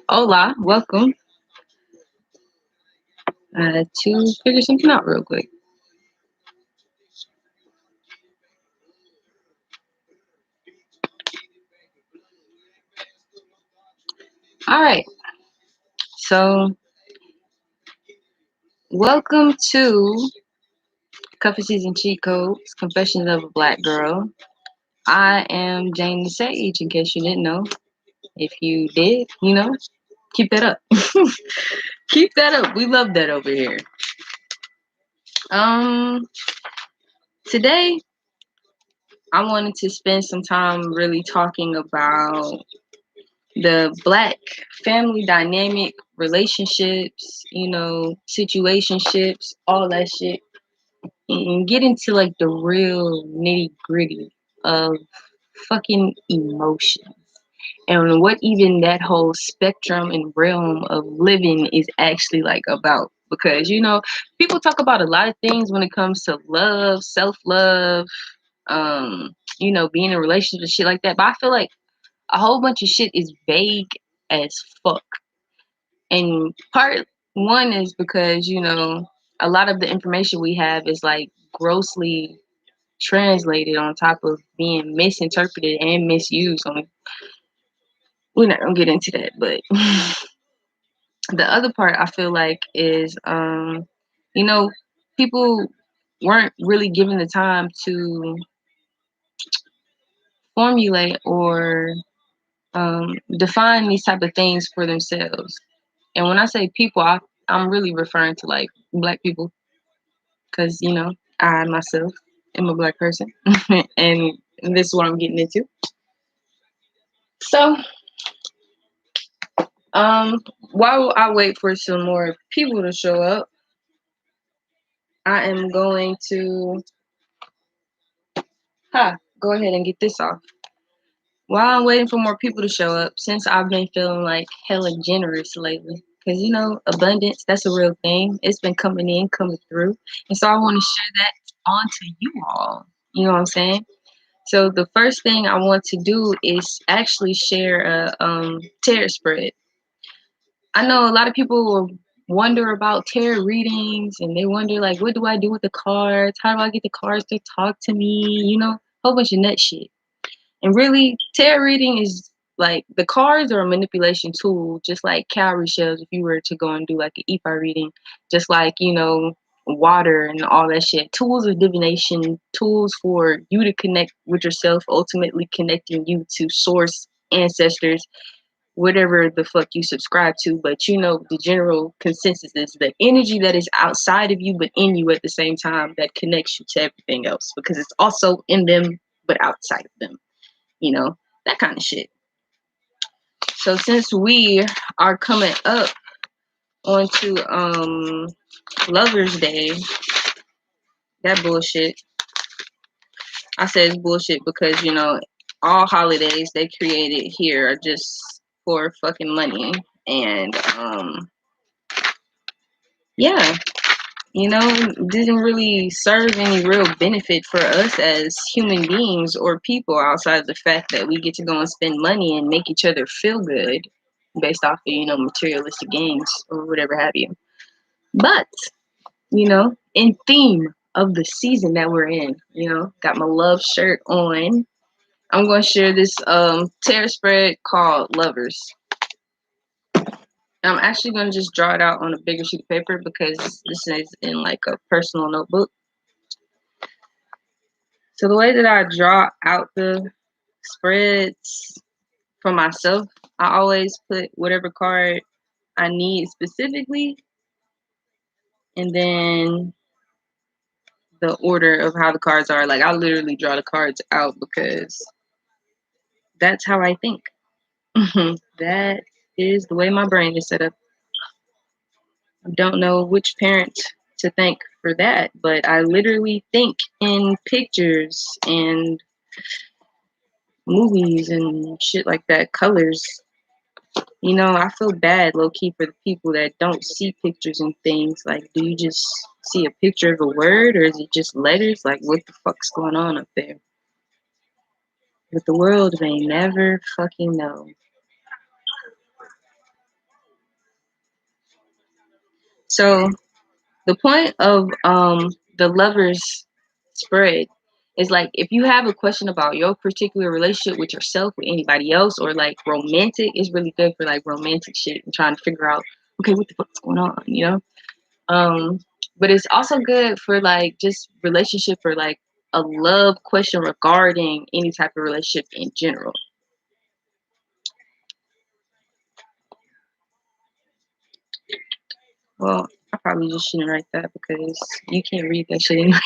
Hola, welcome. To figure something out real quick. All right, so welcome to Cuffees and Cheatcodes, Confessions of a Black Girl. I am Jane the Sage, in case you didn't know. If you did, keep that up. Keep that up. We love that over here. Um, Today I wanted to spend some time really talking about the Black family dynamic, relationships, situationships, all that shit, and get into like the real nitty gritty of fucking emotion and what even that whole spectrum and realm of living is actually like about. Because people talk about a lot of things when it comes to love, self-love, being in a relationship and shit like that, but I feel like a whole bunch of shit is vague as fuck. And part one is because a lot of the information we have is like grossly translated on top of being misinterpreted and misused. We're not gonna get into that, but the other part I feel like is you know people weren't really given the time to formulate or define these type of things for themselves. And when I say people, I'm really referring to like Black people, because I myself am a Black person, and this is what I'm getting into. So, while I wait for some more people to show up, I am going to go ahead and get this off. While I'm waiting for more people to show up, since I've been feeling like hella generous lately, because abundance, that's a real thing. It's been coming in, coming through, and so I want to share that on to you all. You know what I'm saying? So the first thing I want to do is actually share a tarot spread. I know a lot of people will wonder about tarot readings, and they wonder like, what do I do with the cards? How do I get the cards to talk to me? Whole bunch of nut shit. And really, tarot reading is like the cards are a manipulation tool, just like cowrie shells. If you were to go and do like an EFI reading, just like water and all that shit. Tools of divination, tools for you to connect with yourself, ultimately connecting you to source, ancestors, whatever the fuck you subscribe to. But the general consensus is the energy that is outside of you but in you at the same time, that connects you to everything else, because it's also in them but outside of them, that kind of shit. So since we are coming up onto Lover's Day, that bullshit, I say it's bullshit because all holidays they created here are just for fucking money. And yeah, didn't really serve any real benefit for us as human beings or people, outside of the fact that we get to go and spend money and make each other feel good based off of materialistic gains or whatever have you. But in theme of the season that we're in, got my love shirt on. I'm going to share this tarot spread called Lovers. I'm actually going to just draw it out on a bigger sheet of paper because this is in like a personal notebook. So the way that I draw out the spreads for myself, I always put whatever card I need specifically, and then the order of how the cards are. Like I literally draw the cards out because that's how I think. That is the way my brain is set up. I don't know which parent to thank for that, but I literally think in pictures and movies and shit like that, colors. You know, I feel bad low key for the people that don't see pictures and things. Like, do you just see a picture of a word or is it just letters? Like, what the fuck's going on up there? But the world may never fucking know. So the point of the lovers spread is like if you have a question about your particular relationship with yourself, with anybody else, or like romantic, it's really good for like romantic shit and trying to figure out, okay, what the fuck's going on, you know? Um, but it's also good for like just relationship or like a love question regarding any type of relationship in general. Well, I probably just shouldn't write that because you can't read that shit anyway.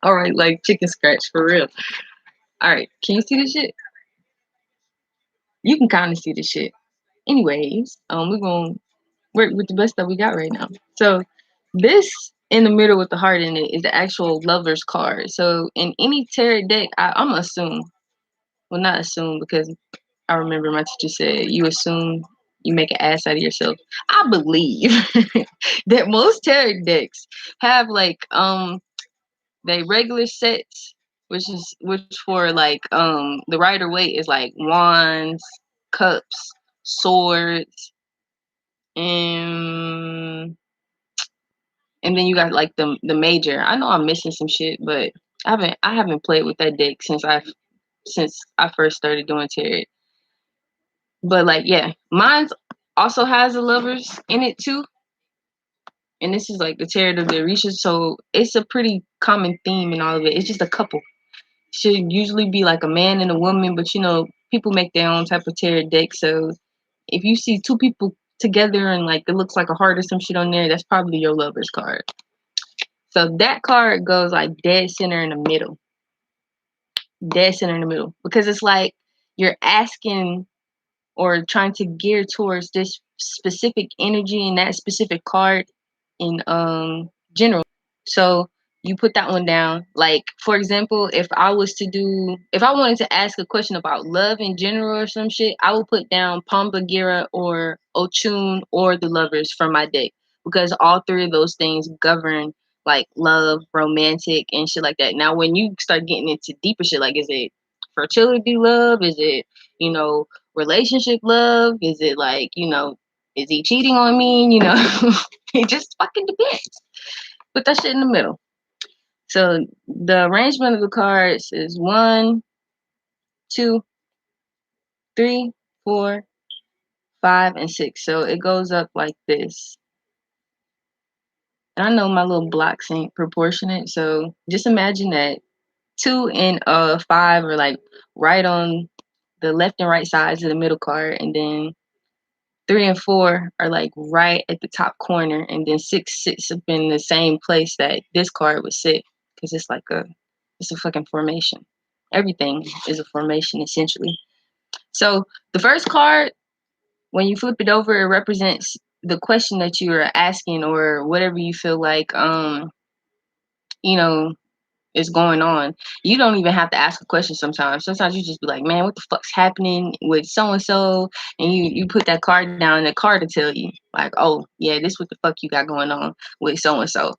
All right, like chicken scratch for real. All right, can you see this shit? You can kind of see the shit. Anyways, we're gonna work with the best that we got right now. So this in the middle with the heart in it is the actual lover's card. So in any tarot deck, I'm gonna assume, well, not assume because I remember my teacher said you assume you make an ass out of yourself. I believe that most tarot decks have like they regular sets, which for like the Rider Waite is like wands, cups, swords, and and then you got like the major. I know I'm missing some shit, but I haven't played with that deck since I first started doing tarot. But like yeah, mine also has the lovers in it too. And this is like the tarot of the Orisha, so it's a pretty common theme in all of it. It's just a couple. Should usually be like a man and a woman, but you know, people make their own type of tarot deck. So if you see two people together and like it looks like a heart or some shit on there, that's probably your lover's card. So that card goes like dead center in the middle. Dead center in the middle. Because it's like you're asking or trying to gear towards this specific energy in that specific card in general. So you put that one down. Like for example, if I wanted to ask a question about love in general or some shit, I would put down Pombagira or Ochun or the lovers from my deck because all three of those things govern like love, romantic, and shit like that. Now, when you start getting into deeper shit, like is it fertility love? Is it relationship love? Is it like is he cheating on me? It just fucking depends. Put that shit in the middle. So the arrangement of the cards is 1, 2, 3, 4, 5, and 6. So it goes up like this. And I know my little blocks ain't proportionate, so just imagine that 2 and 5 are like right on the left and right sides of the middle card, and then 3 and 4 are like right at the top corner, and then 6 sits up in the same place that this card would sit because it's a fucking formation. Everything is a formation essentially. So the first card, when you flip it over, it represents the question that you are asking or whatever you feel like you know is going on. You don't even have to ask a question sometimes. Sometimes you just be like, man, what the fuck's happening with so and so? And you put that card down and the card to tell you, like, oh yeah, this what the fuck you got going on with so and so.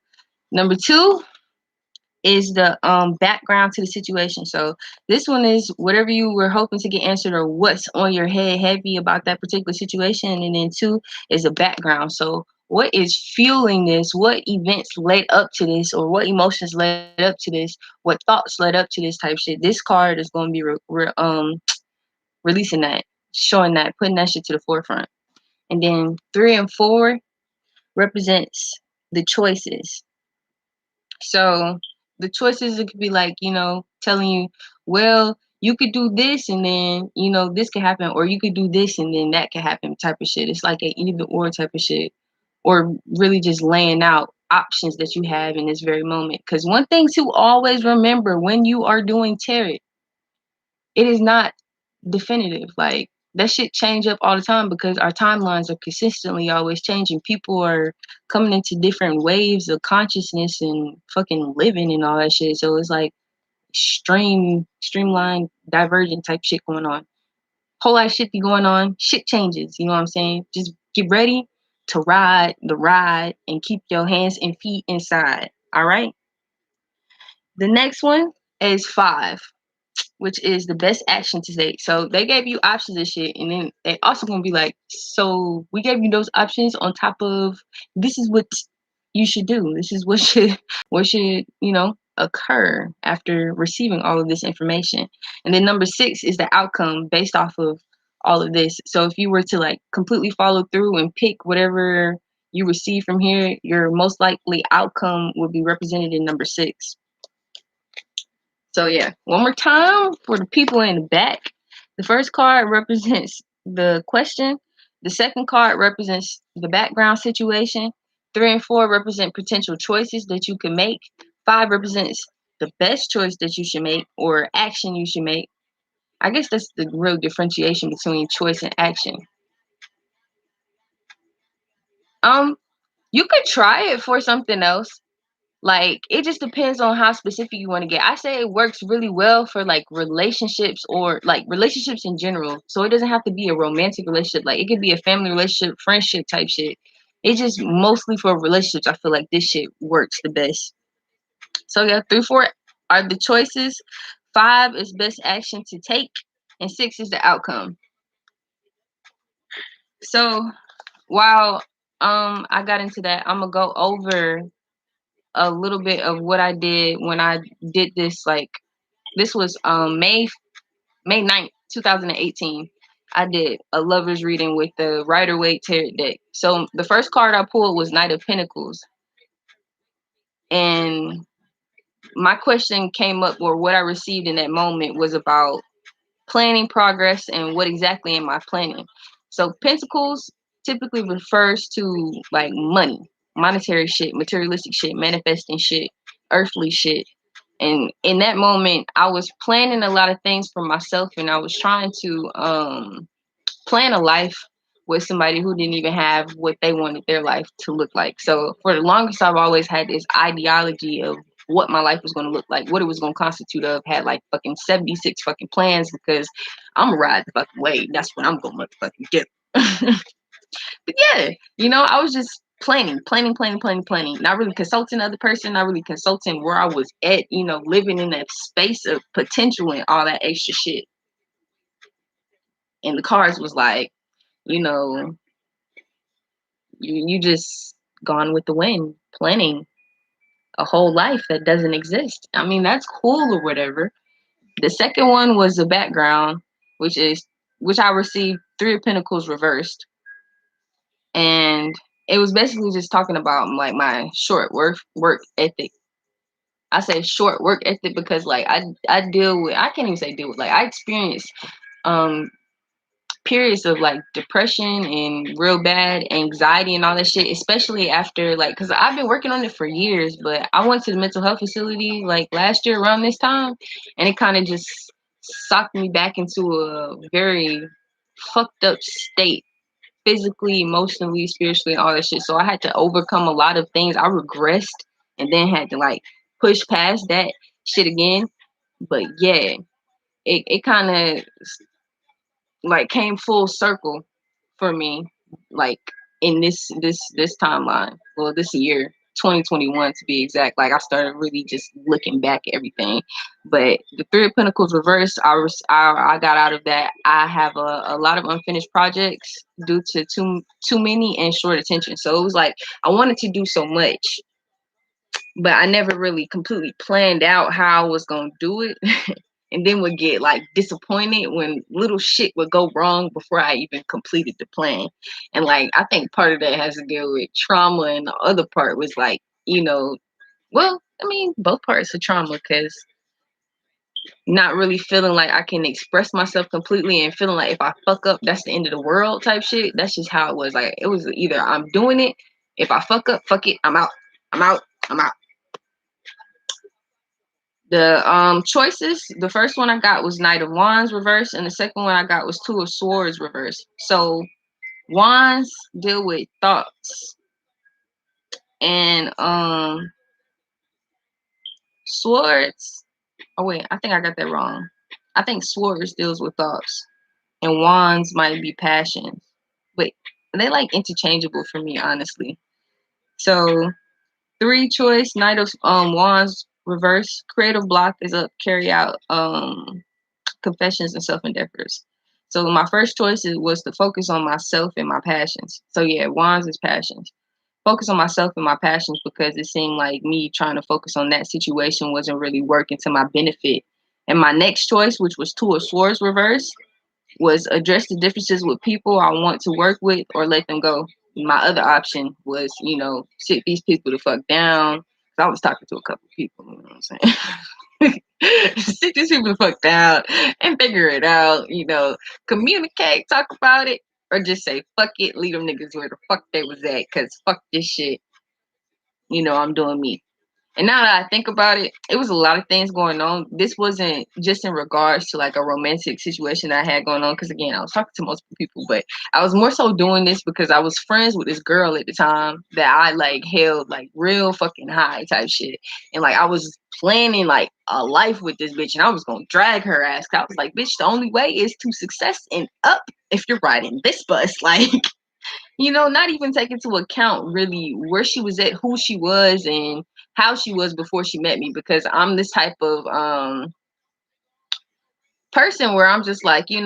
Number 2 is the background to the situation. So this one is whatever you were hoping to get answered or what's on your head heavy about that particular situation. And then 2 is the background. So what is fueling this? What events led up to this, or what emotions led up to this? What thoughts led up to this type shit? This card is going to be releasing that, showing that, putting that shit to the forefront. And then 3 and 4 represents the choices. So the choices, it could be like, telling you, well, you could do this and then, this could happen, or you could do this and then that could happen type of shit. It's like an either or type of shit, or really just laying out options that you have in this very moment. Because one thing to always remember when you are doing tarot, it is not definitive. Like that shit change up all the time because our timelines are consistently always changing. People are coming into different waves of consciousness and fucking living and all that shit. So it's like streamlined, divergent type shit going on. Whole lot of shit be going on. Shit changes. You know what I'm saying? Just get ready to ride the ride and keep your hands and feet inside. All right. The next one is 5, which is the best action to take. So they gave you options and shit, and then they also gonna be like, so we gave you those options on top of this is what you should do. This is what should occur after receiving all of this information. And then number 6 is the outcome based off of all of this. So if you were to like completely follow through and pick whatever you receive from here, your most likely outcome would be represented in number 6. So yeah, one more time for the people in the back. The first card represents the question. The second card represents the background situation. 3 and 4 represent potential choices that you can make. 5 represents the best choice that you should make or action you should make. I guess that's the real differentiation between choice and action. You could try it for something else. Like, it just depends on how specific you want to get. I say it works really well for like relationships or like relationships in general. So it doesn't have to be a romantic relationship. Like, it could be a family relationship, friendship type shit. It's just mostly for relationships. I feel like this shit works the best. So yeah, 3, 4 are the choices. 5 is best action to take, and 6 is the outcome. So while I got into that, I'm gonna go over a little bit of what I did when I did this. Like, this was May 9th, 2018. I did a lover's reading with the Rider-Waite Tarot deck. So the first card I pulled was Knight of Pinnacles. And my question came up, or what I received in that moment was about planning progress and what exactly am I planning. So Pentacles typically refers to like money, monetary shit, materialistic shit, manifesting shit, earthly shit. And in that moment, I was planning a lot of things for myself, and I was trying to plan a life with somebody who didn't even have what they wanted their life to look like. So for the longest, I've always had this ideology of what my life was going to look like, what it was going to constitute of. Had like fucking 76 fucking plans because I'm gonna ride the fucking wave. That's what I'm gonna motherfucking do. But yeah, I was just planning, not really consulting the other person, not really consulting where I was at, living in that space of potential and all that extra shit. And the cards was like, you just gone with the wind, planning a whole life that doesn't exist. I mean, that's cool or whatever. The second one was the background, which I received 3 of Pentacles reversed. And it was basically just talking about like my short work ethic. I say short work ethic because like I can't even say deal with, like I experience periods of like depression and real bad anxiety and all that shit, especially after like, because I've been working on it for years, but I went to the mental health facility like last year around this time, and it kind of just socked me back into a very fucked up state, physically, emotionally, spiritually, all that shit. So I had to overcome a lot of things. I regressed and then had to like push past that shit again. But yeah, it kind of like came full circle for me, like in this timeline. Well, this year, 2021 to be exact. Like I started really just looking back at everything. But the 3 of Pentacles reversed, I got out of that. I have a lot of unfinished projects due to too many and short attention. So it was like I wanted to do so much, but I never really completely planned out how I was gonna do it. And then would get like disappointed when little shit would go wrong before I even completed the plan. And like I think part of that has to do with trauma, and the other part was like, well, I mean, both parts of trauma, because not really feeling like I can express myself completely and feeling like if I fuck up, that's the end of the world type shit. That's just how it was. Like it was either I'm doing it, if I fuck up, fuck it, I'm out. I'm out. I'm out. The choices, the first one I got was Knight of Wands reverse, and the second one I got was Two of Swords reverse. So wands deal with thoughts, and swords, oh wait, I think I got that wrong. I think swords deals with thoughts and wands might be passions. But they like interchangeable for me, honestly. So three choice, Knight of Wands reverse, creative block is up, carry out confessions and self endeavors. So my first choice was to focus on myself and my passions. So yeah, wands is passions. Focus on myself and my passions because it seemed like me trying to focus on that situation wasn't really working to my benefit. And my next choice, which was Two of Swords reverse, was address the differences with people I want to work with or let them go. My other option was, sit these people the fuck down. I was talking to a couple people, you know what I'm saying? Sit these people the fuck down and figure it out, communicate, talk about it, or just say, fuck it, leave them niggas where the fuck they was at, because fuck this shit, I'm doing me. And now that I think about it, it was a lot of things going on. This wasn't just in regards to like a romantic situation that I had going on. Because again, I was talking to multiple people, but I was more so doing this because I was friends with this girl at the time that I like held like real fucking high type shit. And like I was planning like a life with this bitch and I was going to drag her ass. I was like, bitch, the only way is to success and up if you're riding this bus. Like, not even take into account really where she was at, who she was, and how she was before she met me. Because I'm this type of person where I'm just like, it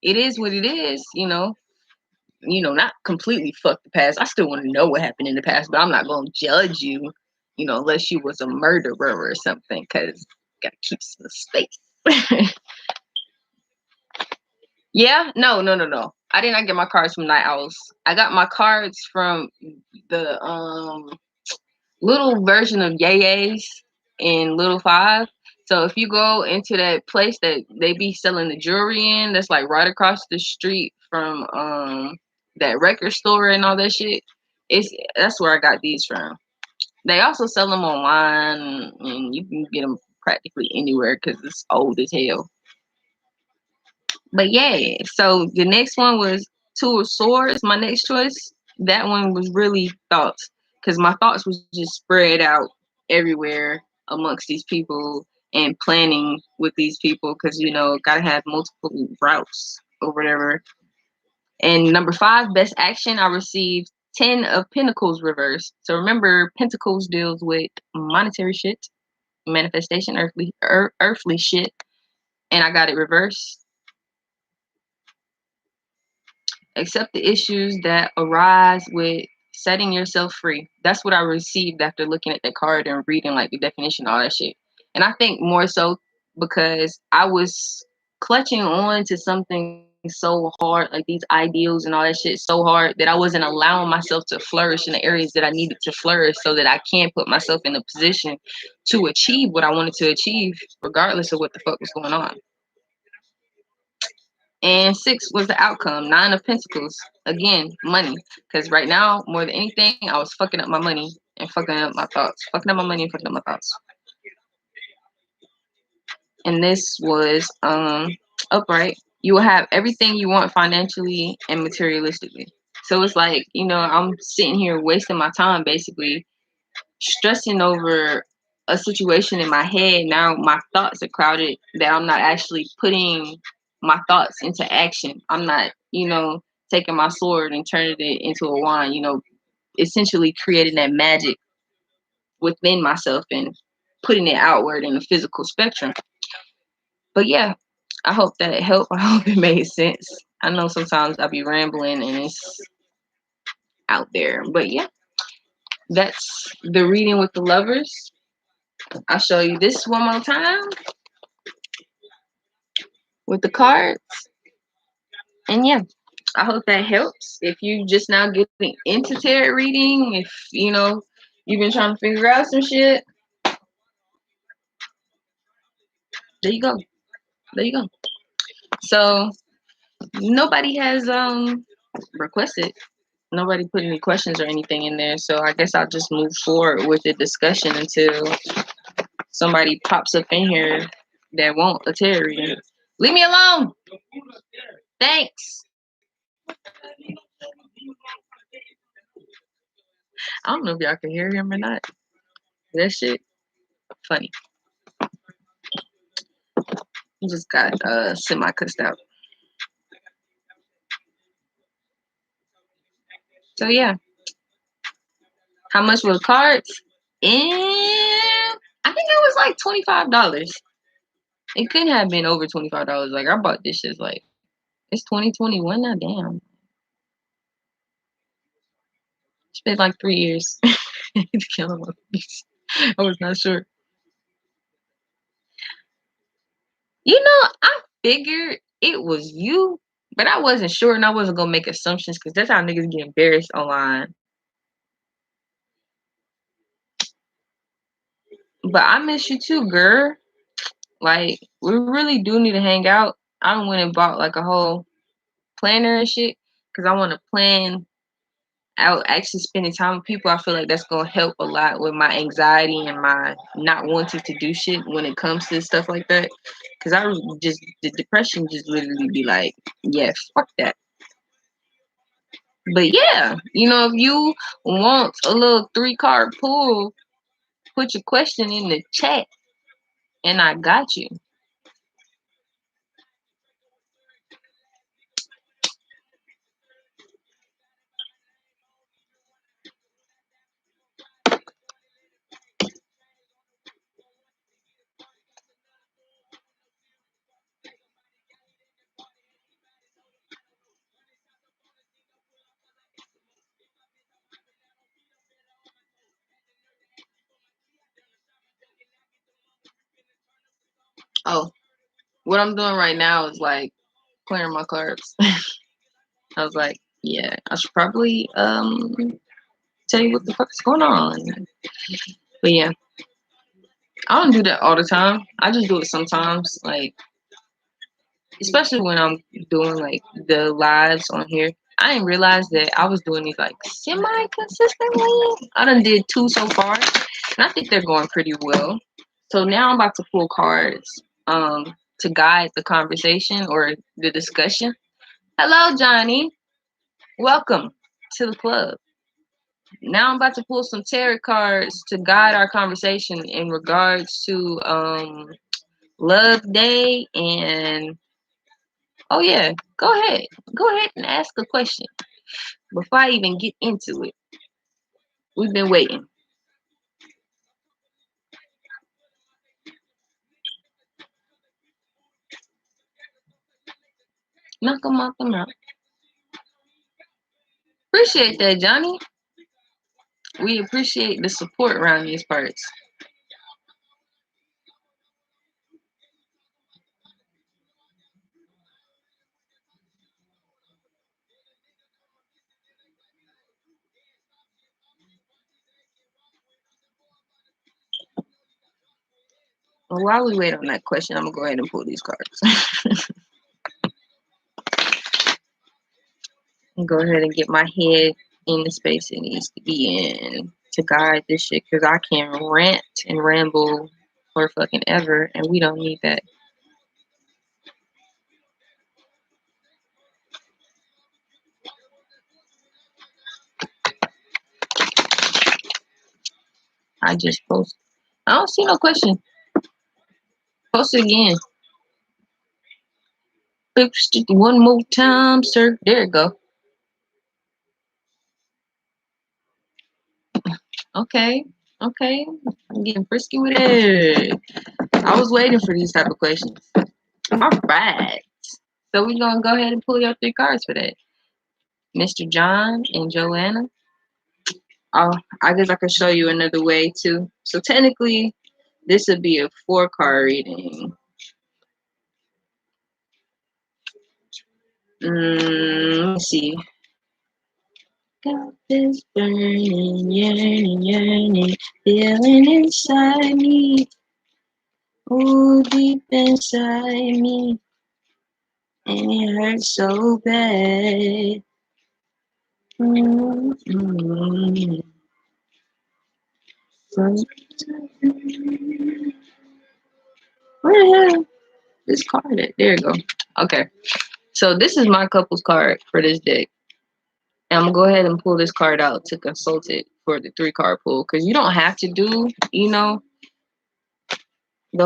is what it is, not completely fuck the past. I still want to know what happened in the past, but I'm not going to judge you, unless you was a murderer or something, because gotta keep some space. Yeah, no. I did not get my cards from Night Owls. I got my cards from the little version of Yay's in Little Five. So if you go into that place that they be selling the jewelry in, that's like right across the street from that record store and all that shit, that's where I got these from. They also sell them online, and you can get them practically anywhere because it's old as hell. But yeah, so the next one was Two of Swords. My next choice, that one was really thoughts, because my thoughts was just spread out everywhere amongst these people and planning with these people, because gotta have multiple routes or whatever. And number 5, best action, I received 10 of Pinnacles reverse. So remember, Pentacles deals with monetary shit, manifestation, earthly shit, and I got it reversed. Accept the issues that arise with setting yourself free. That's what I received after looking at that card and reading like the definition, all that shit. And I think more so because I was clutching on to something so hard, like these ideals and all that shit so hard, that I wasn't allowing myself to flourish in the areas that I needed to flourish so that I can put myself in a position to achieve what I wanted to achieve, regardless of what the fuck was going on. And 6 was the outcome. 9 of Pentacles. Again, money. Because right now, more than anything, I was fucking up my money and fucking up my thoughts. Fucking up my money and fucking up my thoughts. And this was upright. You will have everything you want financially and materialistically. So it's like, I'm sitting here wasting my time basically stressing over a situation in my head. Now my thoughts are crowded that I'm not actually putting my thoughts into action. I'm not, taking my sword and turning it into a wand, essentially creating that magic within myself and putting it outward in the physical spectrum. But yeah, I hope that it helped. I hope it made sense. I know sometimes I'll be rambling and it's out there. But yeah, that's the reading with the lovers. I'll show you this one more time with the cards. And yeah, I hope that helps. If you just now getting into tarot reading, if you've been trying to figure out some shit, there you go. There you go. So nobody has requested. Nobody put any questions or anything in there. So I guess I'll just move forward with the discussion until somebody pops up in here that want a tarot reading. Leave me alone. Thanks. I don't know if y'all can hear him or not. That shit funny. He just got semi cussed out. So yeah. How much were the cards? And I think it was like $25. It couldn't have been over $25. Like I bought this shit like it's 2021 now. Damn. It's been like 3 years. To kill him. I was not sure. You know, I figured it was you, but I wasn't sure and I wasn't gonna make assumptions because that's how niggas get embarrassed online. But I miss you too, girl. Like, we really do need to hang out. I went and bought like a whole planner and shit because I want to plan out actually spending time with people. I feel like that's gonna help a lot with my anxiety and my not wanting to do shit when it comes to stuff like that. Because the depression just literally be like, yeah, fuck that. But yeah, you know, if you want a little 3-card pull, put your question in the chat and I got you. Oh, what I'm doing right now is like clearing my cards. I was like, yeah, I should probably tell you what the fuck's going on. But yeah, I don't do that all the time. I just do it sometimes, like especially when I'm doing like the lives on here. I didn't realize that I was doing these like semi consistently. I done did 2 so far, and I think they're going pretty well. So now I'm about to pull cards to guide the conversation or the discussion. Hello, Johnny. Welcome to the club. Now I'm about to pull some tarot cards to guide our conversation in regards to Love Day and oh yeah, go ahead. Go ahead and ask a question. Before I even get into it, we've been waiting. Knock 'em out. Appreciate that, Johnny. We appreciate the support around these parts. Well, while we wait on that question, I'm gonna go ahead and pull these cards. And go ahead and get my head in the space it needs to be in to guide this shit, because I can rant and ramble for fucking ever, and we don't need that. I just post. I don't see no question. Post it again. Post it one more time, sir. There you go. Okay. I'm getting frisky with it. I was waiting for these type of questions. All right. So we're gonna go ahead and pull your 3 cards for that. Mr. John and Joanna. I guess I could show you another way too. So technically, this would be a 4-card reading. Let me see. Got this burning, yearning, feeling inside me. Oh, deep inside me. And it hurts so bad. Mm-hmm. Where the hell this card at? There you go. Okay. So this is my couple's card for this deck. And I'm gonna go ahead and pull this card out to consult it for the 3-card pull. Because you don't have to do, the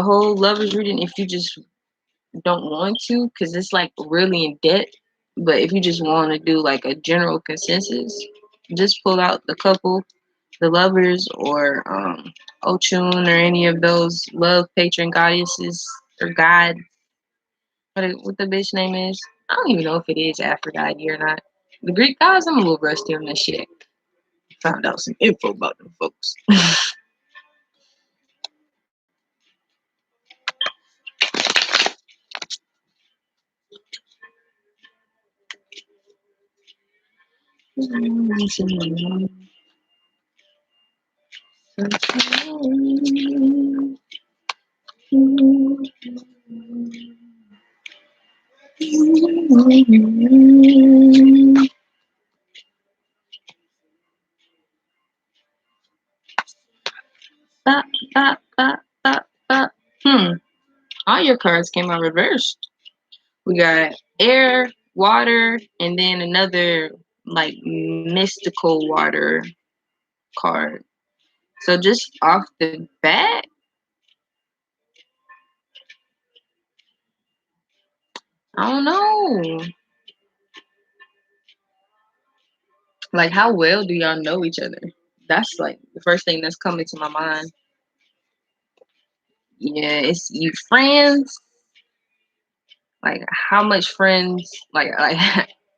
whole lovers reading if you just don't want to, because it's like really in depth. But if you just want to do like a general consensus, just pull out the couple, the lovers, or Ochun, or any of those love patron goddesses or god, what the bitch name is. I don't even know if it is Aphrodite or not. The Greek gods, I'm a little rusty on that shit. Found out some info about them folks. Bop, bop, bop, bop, bop. All your cards came out reversed. We got air, water, and then another like mystical water card. So just off the bat, I don't know. Like, how well do y'all know each other? That's like the first thing that's coming to my mind. Yeah, it's you friends. Like, how much friends? Like,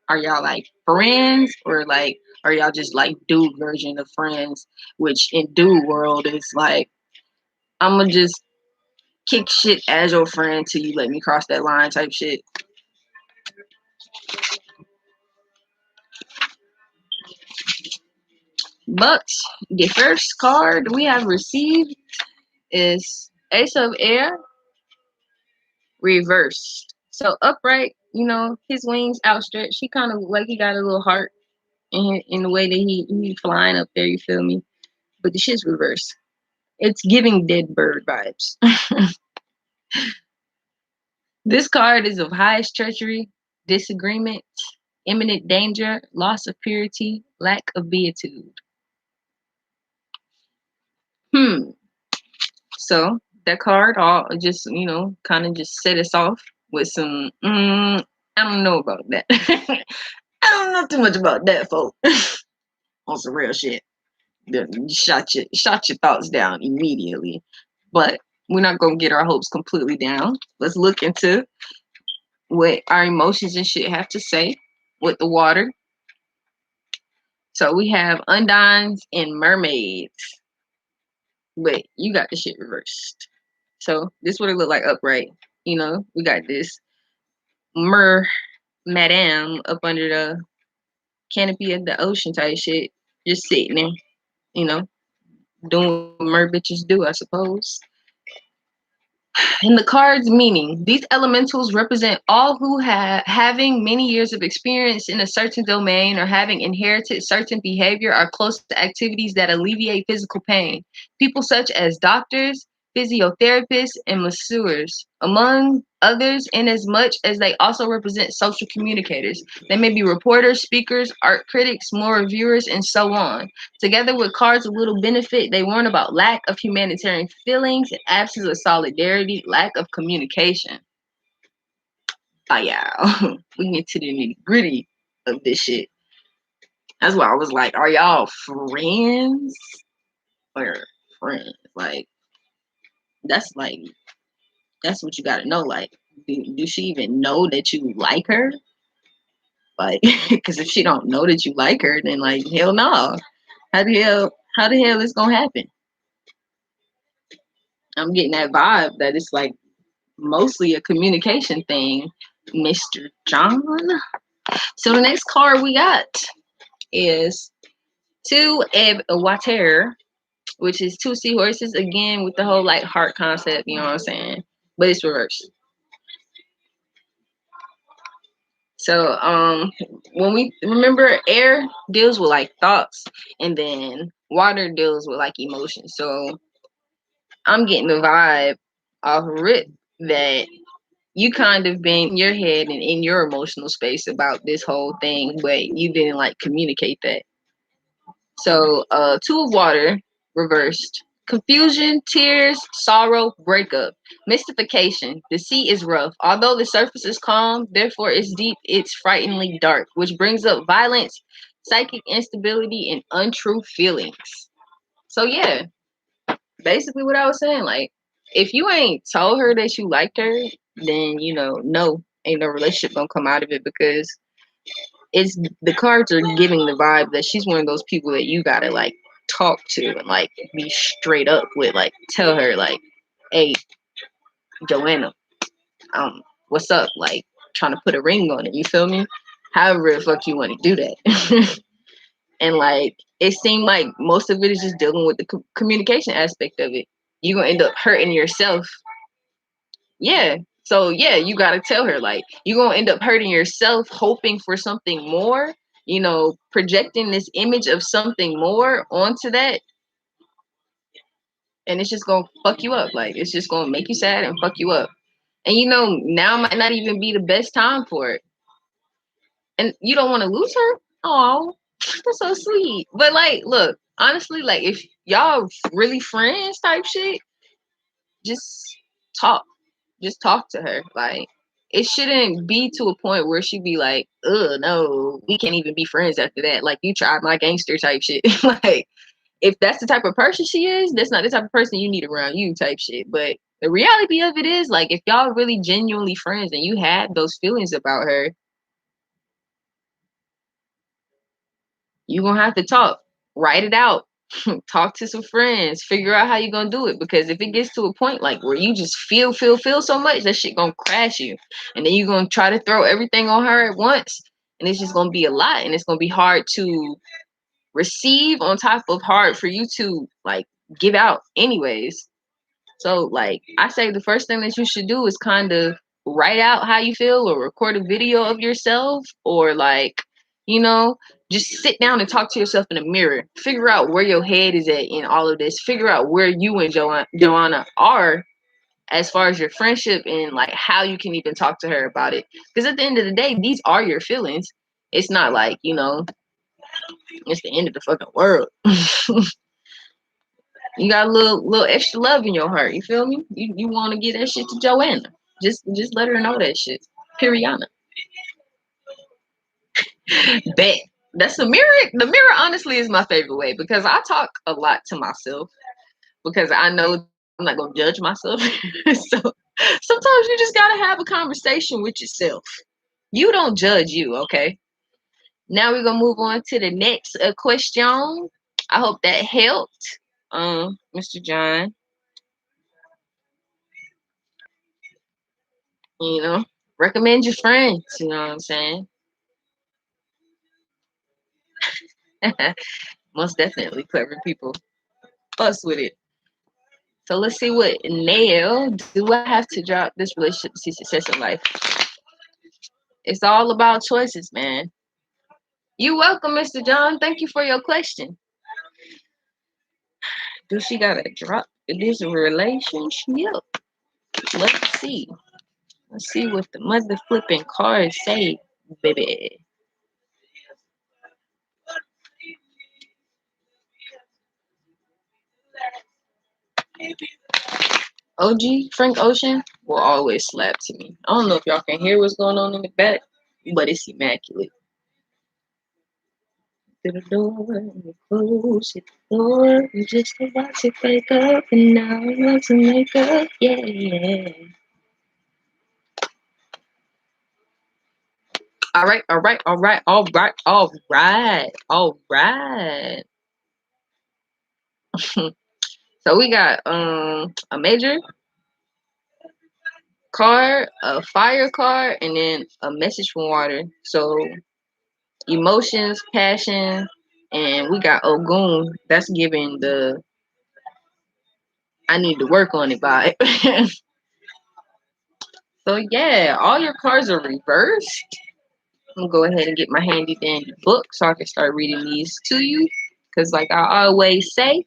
are y'all like friends, or like are y'all just like dude version of friends? Which in dude world is like, I'm gonna just kick shit as your friend till you let me cross that line type shit. But the first card we have received is Ace of Air reversed. So upright, his wings outstretched. He kind of like he got a little heart in the way that he flying up there. You feel me? But the shit's reversed. It's giving dead bird vibes. This card is of highest treachery, disagreement, imminent danger, loss of purity, lack of beatitude. So that card all just, kind of just set us off with some, I don't know about that. I don't know too much about that, folks. On some real shit. Shot your thoughts down immediately. But we're not going to get our hopes completely down. Let's look into what our emotions and shit have to say with the water. So we have undines and mermaids. But you got the shit reversed. So this would look like upright. We got this madame up under the canopy of the ocean type shit, just sitting there, doing what mer bitches do, I suppose. In the card's meaning, these elementals represent all who having many years of experience in a certain domain or having inherited certain behavior are close to activities that alleviate physical pain. People such as doctors, physiotherapists, and masseurs, among others, in as much as they also represent social communicators. They may be reporters, speakers, art critics, more reviewers, and so on. Together with cards of little benefit, they warn about lack of humanitarian feelings and absence of solidarity, lack of communication. Oh yeah, we get to the nitty gritty of this shit. That's why I was like, are y'all friends or friends? Like, that's what you gotta know. Like, do she even know that you like her? Like, because if she don't know that you like her, then like, hell no. How the hell is gonna happen? I'm getting that vibe that it's like mostly a communication thing, Mr. John. So the next card we got is two Eb Water, which is two seahorses again with the whole like heart concept, you know what I'm saying? But it's reversed. So when we remember, air deals with like thoughts, and then water deals with like emotions. So I'm getting the vibe off rip that you kind of been in your head and in your emotional space about this whole thing, but you didn't like communicate that. So, Two of Water reversed. Confusion, tears, sorrow, breakup, mystification. The sea is rough. Although the surface is calm, therefore it's deep, it's frighteningly dark, which brings up violence, psychic instability, and untrue feelings. So yeah, basically what I was saying, like, if you ain't told her that you liked her, then no, ain't no relationship gonna come out of it, because it's the cards are giving the vibe that she's one of those people that you gotta like talk to and like be straight up with, like tell her like, hey, Joanna, what's up? Like trying to put a ring on it, you feel me? However the fuck you want to do that. And like it seemed like most of it is just dealing with the communication aspect of it. You're gonna end up hurting yourself. Yeah. So yeah, you gotta tell her, like, you're gonna end up hurting yourself hoping for something more, projecting this image of something more onto that, and it's just gonna fuck you up. Like it's just gonna make you sad and fuck you up. And now might not even be the best time for it. And you don't want to lose her. Oh, that's so sweet. But like, look, honestly, like if y'all really friends type shit, just talk. Just talk to her. Like it shouldn't be to a point where she'd be like, "Ugh, no, we can't even be friends after that." Like you tried my gangster type shit. Like if that's the type of person she is, that's not the type of person you need around you type shit. But the reality of it is, like, if y'all really genuinely friends and you had those feelings about her, you're gonna have to talk. Write it out. Talk to some friends. Figure out how you're gonna do it. Because if it gets to a point like where you just feel so much, that shit gonna crash you. And then you're gonna try to throw everything on her at once. And it's just gonna be a lot. And it's gonna be hard to receive on top of hard for you to like give out anyways. So like I say the first thing that you should do is kind of write out how you feel or record a video of yourself, or like, you know, just sit down and talk to yourself in a mirror. Figure out where your head is at in all of this. Figure out where you and Joanna are as far as your friendship, and like how you can even talk to her about it. Because at the end of the day, these are your feelings. It's not like, it's the end of the fucking world. You got a little extra love in your heart. You feel me? You want to get that shit to Joanna. Just let her know that shit. Periana. Bet. That's the mirror. The mirror honestly is my favorite way, because I talk a lot to myself, because I know I'm not gonna judge myself. So sometimes you just gotta have a conversation with yourself. You don't judge you, okay? Now we're gonna move on to the next question. I hope that helped, Mr. John. Recommend your friends, you know what I'm saying? Most definitely clever people fuss with it. So let's see what nail do I have to drop this relationship to see success in life. It's all about choices, man. You welcome, Mr. John. Thank you for your question. Do she got to drop this relationship? Let's see. Let's see what the mother flipping cards say, baby. OG, Frank Ocean, will always slap to me. I don't know if y'all can hear what's going on in the back, but it's immaculate. To the door, we close the door. We just about to wake up, and now we want to make up. Yeah, yeah. All right, all right, all right, all right, all right, all right. So we got a major card, a fire card, and then a message from water. So emotions, passion, and we got Ogun. That's giving the I need to work on it vibe. So yeah, all your cards are reversed. I'm gonna go ahead and get my handy dandy book so I can start reading these to you. Cause like I always say,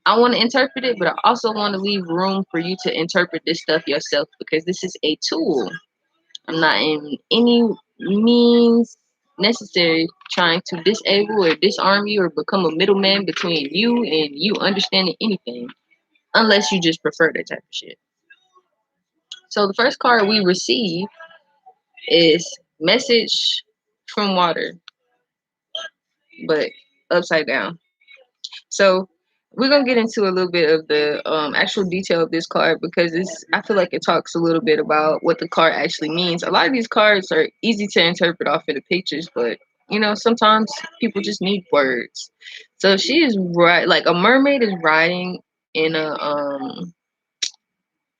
I want to interpret it, but I also want to leave room for you to interpret this stuff yourself because this is a tool. I'm not in any means necessary trying to disable or disarm you or become a middleman between you and you understanding anything, unless you just prefer that type of shit. So the first card we receive is Message from Water, but upside down. So we're gonna get into a little bit of the actual detail of this card because I feel like it talks a little bit about what the card actually means. A lot of these cards are easy to interpret off of the pictures, but you know sometimes people just need words. So she is right, like a mermaid is riding in a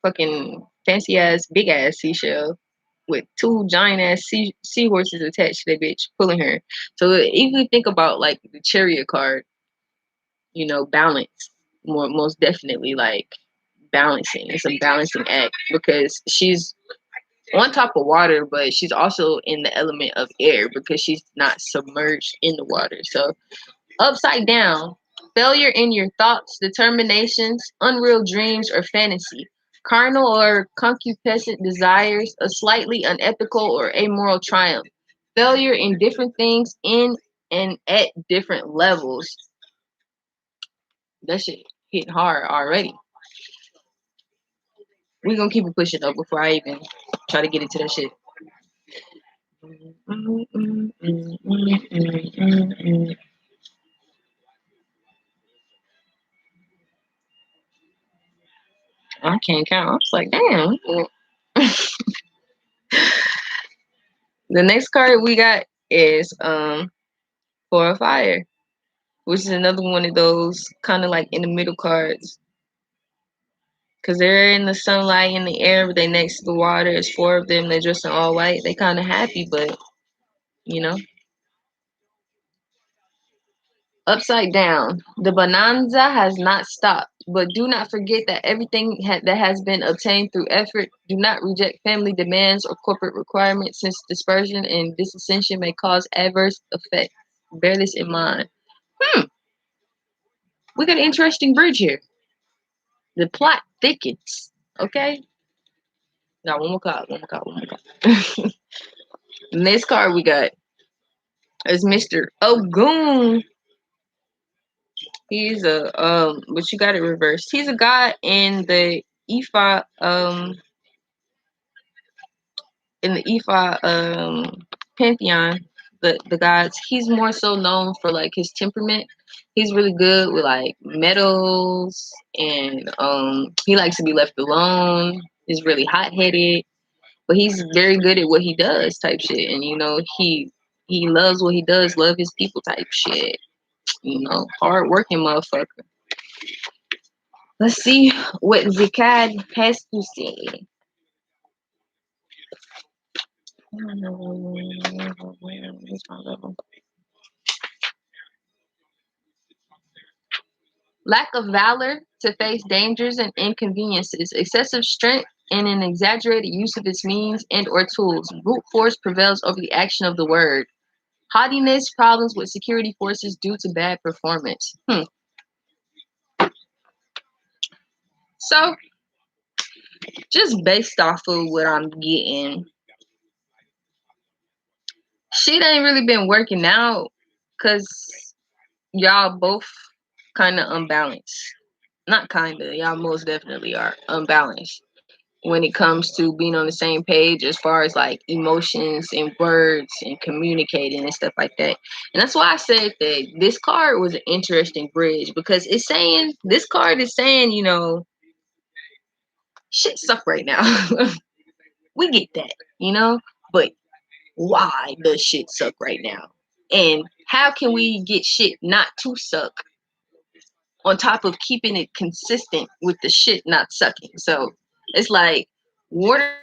fucking fancy ass big ass seashell with two giant ass seahorses attached to that bitch pulling her. So if you think about like the chariot card, you know, balance most definitely like balancing. It's a balancing act because she's on top of water, but she's also in the element of air because she's not submerged in the water. So upside down, failure in your thoughts, determinations, unreal dreams, or fantasy. Carnal or concupiscent desires, a slightly unethical or amoral triumph. Failure in different things in and at different levels. That shit hit hard already. We're gonna keep it pushing though before I even try to get into that shit. I can't count. I was like, damn. The next card we got is for a fire, which is another one of those kind of like in the middle cards. Cause they're in the sunlight in the air, but they next to the water. It's four of them. They're dressed in all white. They kind of happy, but you know. Upside down, the bonanza has not stopped, but do not forget that everything that has been obtained through effort. Do not reject family demands or corporate requirements, since dispersion and disascension may cause adverse effects. Bear this in mind. We got an interesting bridge here. The plot thickens. Okay. Got one more card. One more card. One more card. Next card we got is Mr. Ogun. He's a but you got it reversed. He's a god in the Ifa pantheon, the gods. He's more so known for like his temperament. He's really good with like metals and he likes to be left alone. He's really hot headed, but he's very good at what he does type shit. And you know, he loves what he does, love his people type shit. You know, hard working motherfucker. Let's see what Zikad has to say. Lack of valor to face dangers and inconveniences, excessive strength, and an exaggerated use of its means and or tools. Brute force prevails over the action of the word. Haughtiness, problems with security forces due to bad performance. So, just based off of what I'm getting, shit ain't really been working out because y'all both kind of unbalanced. Not kind of, y'all most definitely are unbalanced when it comes to being on the same page as far as like emotions and words and communicating and stuff like that. And that's why I said that this card was an interesting bridge because it's saying, this card is saying, you know, shit suck right now. We get that, you know, but why does shit suck right now? And how can we get shit not to suck on top of keeping it consistent with the shit not sucking? So it's like, what are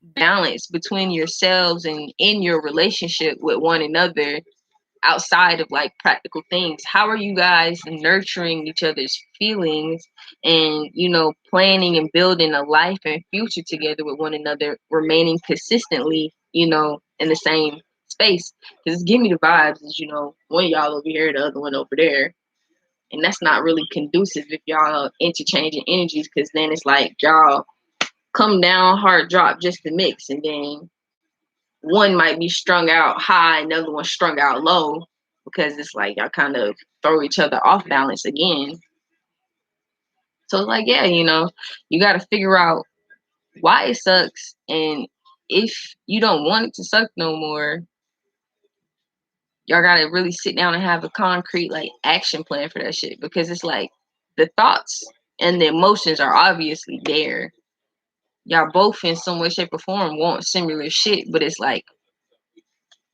balance between yourselves and in your relationship with one another outside of like practical things? How are you guys nurturing each other's feelings and, you know, planning and building a life and future together with one another, remaining consistently, you know, in the same space? Because give me the vibes is, you know, one of y'all over here, the other one over there. And that's not really conducive if y'all interchanging energies, because then it's like y'all come down, hard drop just to mix, and then one might be strung out high, another one strung out low, because it's like y'all kind of throw each other off balance again. So it's like, yeah, you got to figure out why it sucks, and if you don't want it to suck no more, y'all got to really sit down and have a concrete like action plan for that shit, because it's like the thoughts and the emotions are obviously there. Y'all both in some way, shape, or form want similar shit, but it's like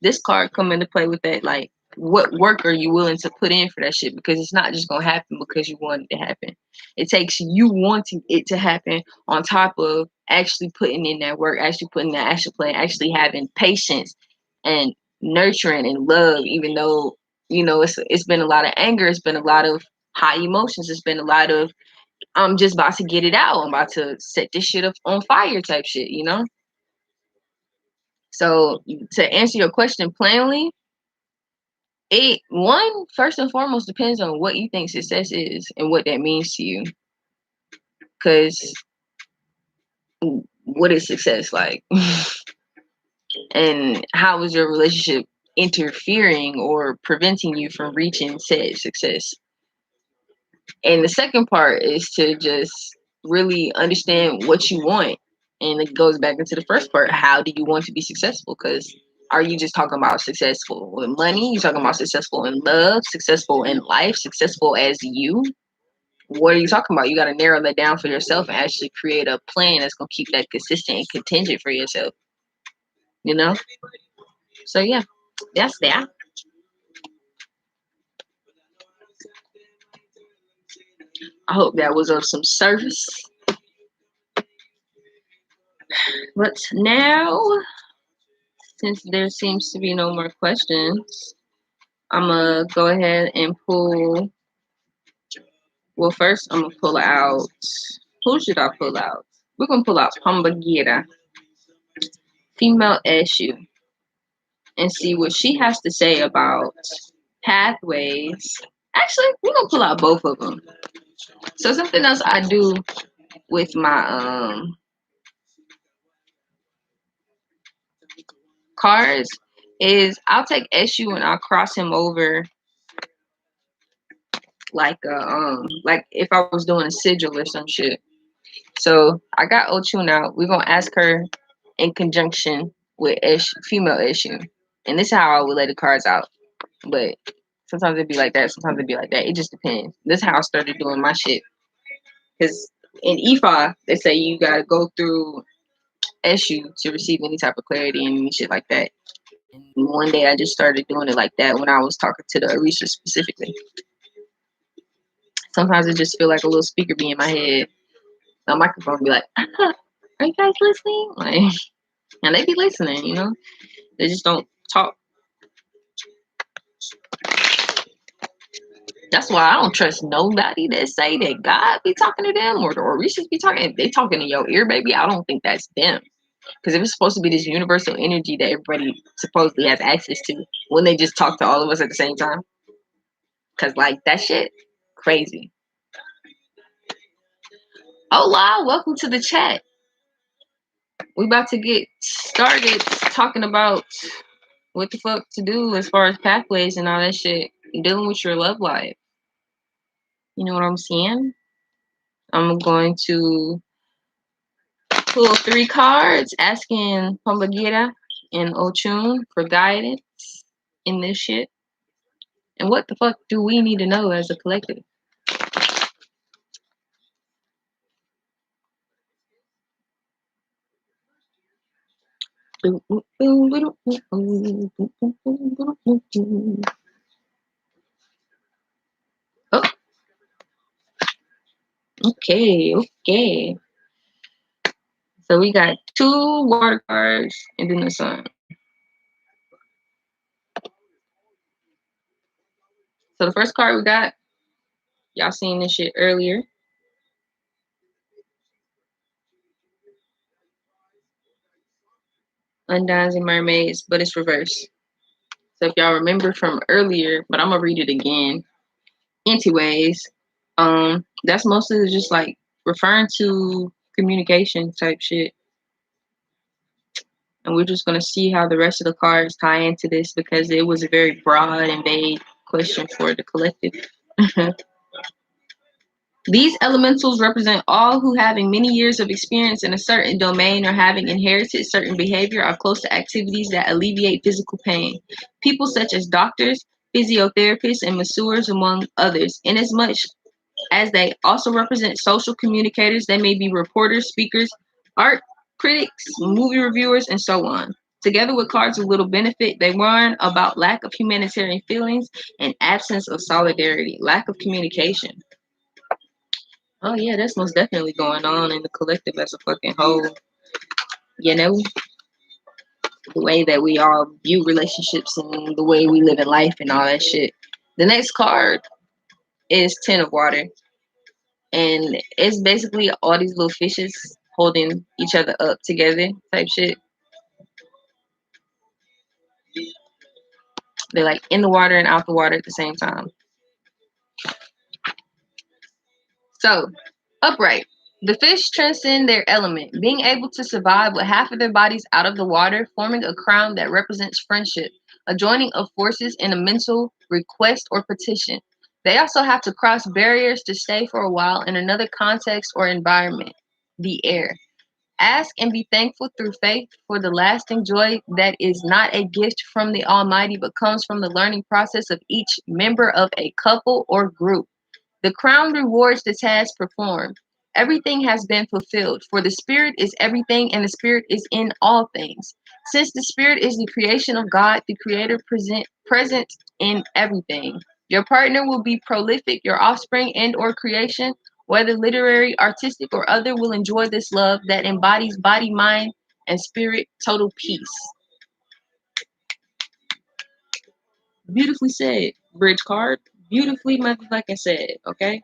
this card come into play with that. Like, what work are you willing to put in for that shit? Because it's not just gonna happen because you want it to happen. It takes you wanting it to happen on top of actually putting in that work, actually putting that action plan, actually having patience and nurturing and love. Even though it's been a lot of anger, it's been a lot of high emotions, it's been a lot of I'm just about to get it out, I'm about to set this shit up on fire type shit. So to answer your question plainly, first and foremost depends on what you think success is and what that means to you. Because what is success like? And how is your relationship interfering or preventing you from reaching said success? And the second part is to just really understand what you want. And it goes back into the first part. How do you want to be successful? Because are you just talking about successful in money? You talking about successful in love, successful in life, successful as you? What are you talking about? You got to narrow that down for yourself and actually create a plan that's going to keep that consistent and contingent for yourself. So yeah, that's that. I hope that was of some service. But now, since there seems to be no more questions, I'm going to go ahead and pull. Well, first, I'm going to pull out. Who should I pull out? We're going to pull out Pambagira, female issue, and see what she has to say about pathways. Actually, we're going to pull out both of them. So, something else I do with my cards is I'll take Eshu and I'll cross him over like if I was doing a sigil or some shit. So I got Ochun out. We're gonna ask her in conjunction with female Eshu. And this is how I would lay the cards out. But sometimes it'd be like that, sometimes it'd be like that. It just depends. This is how I started doing my shit. Because in Ifa, they say you gotta go through Eshu to receive any type of clarity and any shit like that. And one day I just started doing it like that when I was talking to the Alicia specifically. Sometimes it just feel like a little speaker be in my head. The microphone be like, are you guys listening? Like, and they be listening, They just don't talk. That's why I don't trust nobody that say that God be talking to them or the Orishas be talking. If they talking to your ear, baby, I don't think that's them. Because if it's supposed to be this universal energy that everybody supposedly has access to, when they just talk to all of us at the same time? Because, like, that shit, crazy. Hola, welcome to the chat. We about to get started talking about what the fuck to do as far as pathways and all that shit. Dealing with your love life. You know what I'm saying? I'm going to pull 3 cards asking Pombagira and Ochun for guidance in this shit. And what the fuck do we need to know as a collective? Oh, okay. So we got 2 water cards and then the sun. So the first card we got, y'all seen this shit earlier. Undines and mermaids, but it's reversed. So if y'all remember from earlier, but I'm gonna read it again. Anyways, that's mostly just like referring to communication type shit. And we're just gonna see how the rest of the cards tie into this because it was a very broad and vague question for the collective. These elementals represent all who, having many years of experience in a certain domain or having inherited certain behavior, are close to activities that alleviate physical pain. People such as doctors, physiotherapists, and masseurs, among others. Inasmuch as they also represent social communicators, they may be reporters, speakers, art critics, movie reviewers, and so on. Together with cards of little benefit, they warn about lack of humanitarian feelings and absence of solidarity, lack of communication. Oh yeah, that's most definitely going on in the collective as a fucking whole. You know, the way that we all view relationships and the way we live in life and all that shit. The next card is Ten of Water, and it's basically all these little fishes holding each other up together type shit. They're like in the water and out the water at the same time. So, upright. The fish transcend their element, being able to survive with half of their bodies out of the water, forming a crown that represents friendship, a joining of forces in a mental request or petition. They also have to cross barriers to stay for a while in another context or environment, the air. Ask and be thankful through faith for the lasting joy that is not a gift from the Almighty, but comes from the learning process of each member of a couple or group. The crown rewards the task performed. Everything has been fulfilled, for the Spirit is everything and the Spirit is in all things. Since the Spirit is the creation of God, the Creator present in everything. Your partner will be prolific, your offspring and or creation, whether literary, artistic, or other, will enjoy this love that embodies body, mind, and spirit, total peace. Beautifully said, bridge card. Beautifully motherfucking said, okay?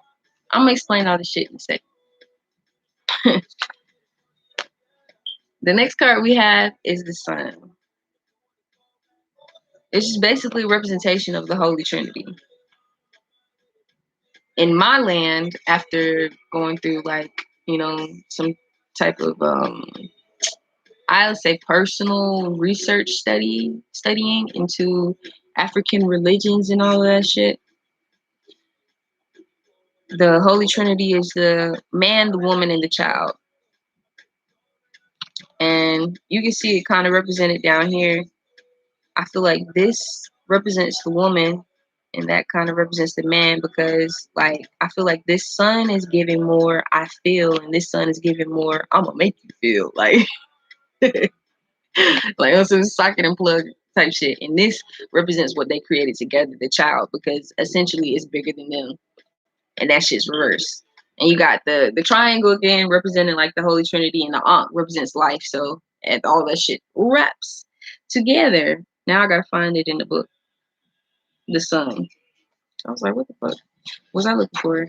I'm gonna explain all this shit in a second. The next card we have is the Sun. It's just basically a representation of the Holy Trinity. In my land, after going through like, some type of I would say personal research studying into African religions and all of that shit. The Holy Trinity is the man, the woman, and the child. And you can see it kind of represented down here. I feel like this represents the woman and that kind of represents the man because like I feel like this sun is giving more I feel and this sun is giving more I'm gonna make you feel like like some socket and plug type shit. And this represents what they created together, the child, because essentially it's bigger than them. And that shit's reverse. And you got the triangle again representing like the Holy Trinity and the Ankh represents life. So and all that shit wraps together. Now I gotta find it in the book. The sun. I was like, what the fuck? What was I looking for?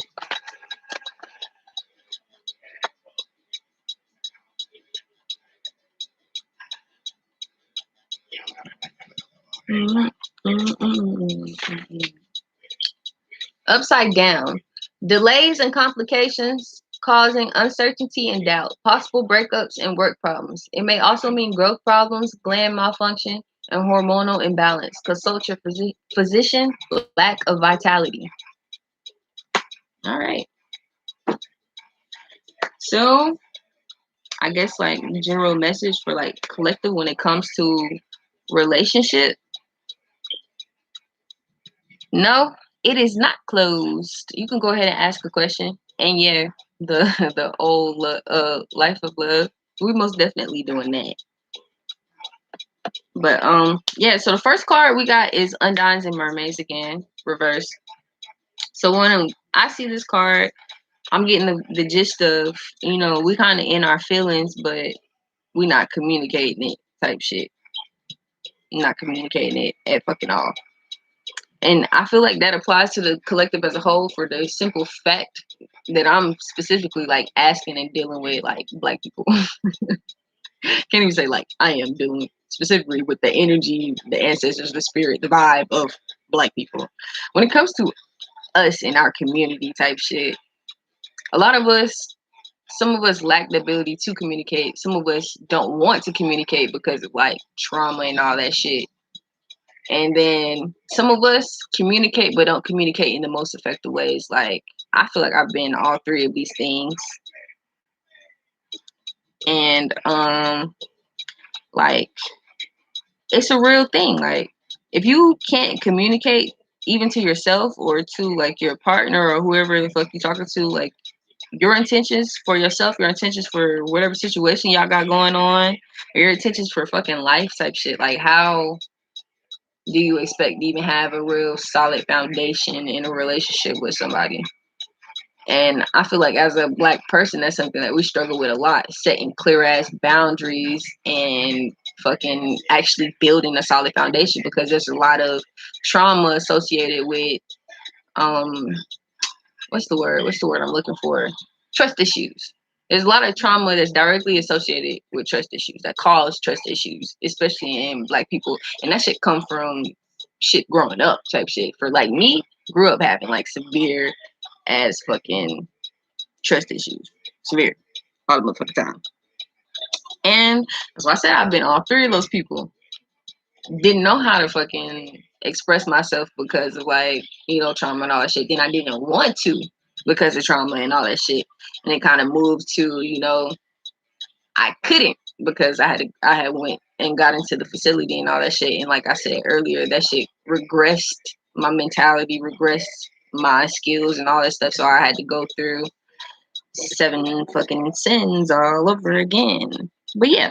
Upside down. Delays and complications causing uncertainty and doubt. Possible breakups and work problems. It may also mean growth problems, gland malfunction, and hormonal imbalance. Consult your physician. Lack of vitality. All right. So I guess like general message for like collective when it comes to relationship. No, it is not closed. You can go ahead and ask a question. And yeah, the the old life of love. We're most definitely doing that. But yeah, so the first card we got is Undines and Mermaids again, reverse. So when I see this card, I'm getting the gist of, we kind of in our feelings, but we not communicating it type shit. Not communicating it at fucking all. And I feel like that applies to the collective as a whole for the simple fact that I'm specifically like asking and dealing with like black people. Can't even say like I am dealing specifically with the energy, the ancestors, the spirit, the vibe of black people. When it comes to us in our community type shit. A lot of us, some of us lack the ability to communicate. Some of us don't want to communicate because of like trauma and all that shit. And then some of us communicate but don't communicate in the most effective ways. Like I feel like I've been all three of these things. And like it's a real thing. Like if you can't communicate even to yourself or to like your partner or whoever the fuck you talking to, like your intentions for yourself, your intentions for whatever situation y'all got going on, or your intentions for fucking life type shit, like how do you expect to even have a real solid foundation in a relationship with somebody? And I feel like as a black person, that's something that we struggle with a lot, setting clear ass boundaries and fucking actually building a solid foundation, because there's a lot of trauma associated with um what's the word? What's the word I'm looking for? Trust issues. There's a lot of trauma that's directly associated with trust issues that cause trust issues, especially in black people. And that shit come from shit growing up type shit. For like me, grew up having like severe as fucking trust issues. Severe. All the motherfucking time. And that's why I said I've been all three of those people. Didn't know how to fucking express myself because of like, you know, trauma and all that shit. Then I didn't want to because of trauma and all that shit. And it kind of moved to, you know, I couldn't because I had went and got into the facility and all that shit. And like I said earlier, that shit regressed my mentality, regressed my skills and all that stuff. So I had to go through 7 fucking sins all over again. But yeah,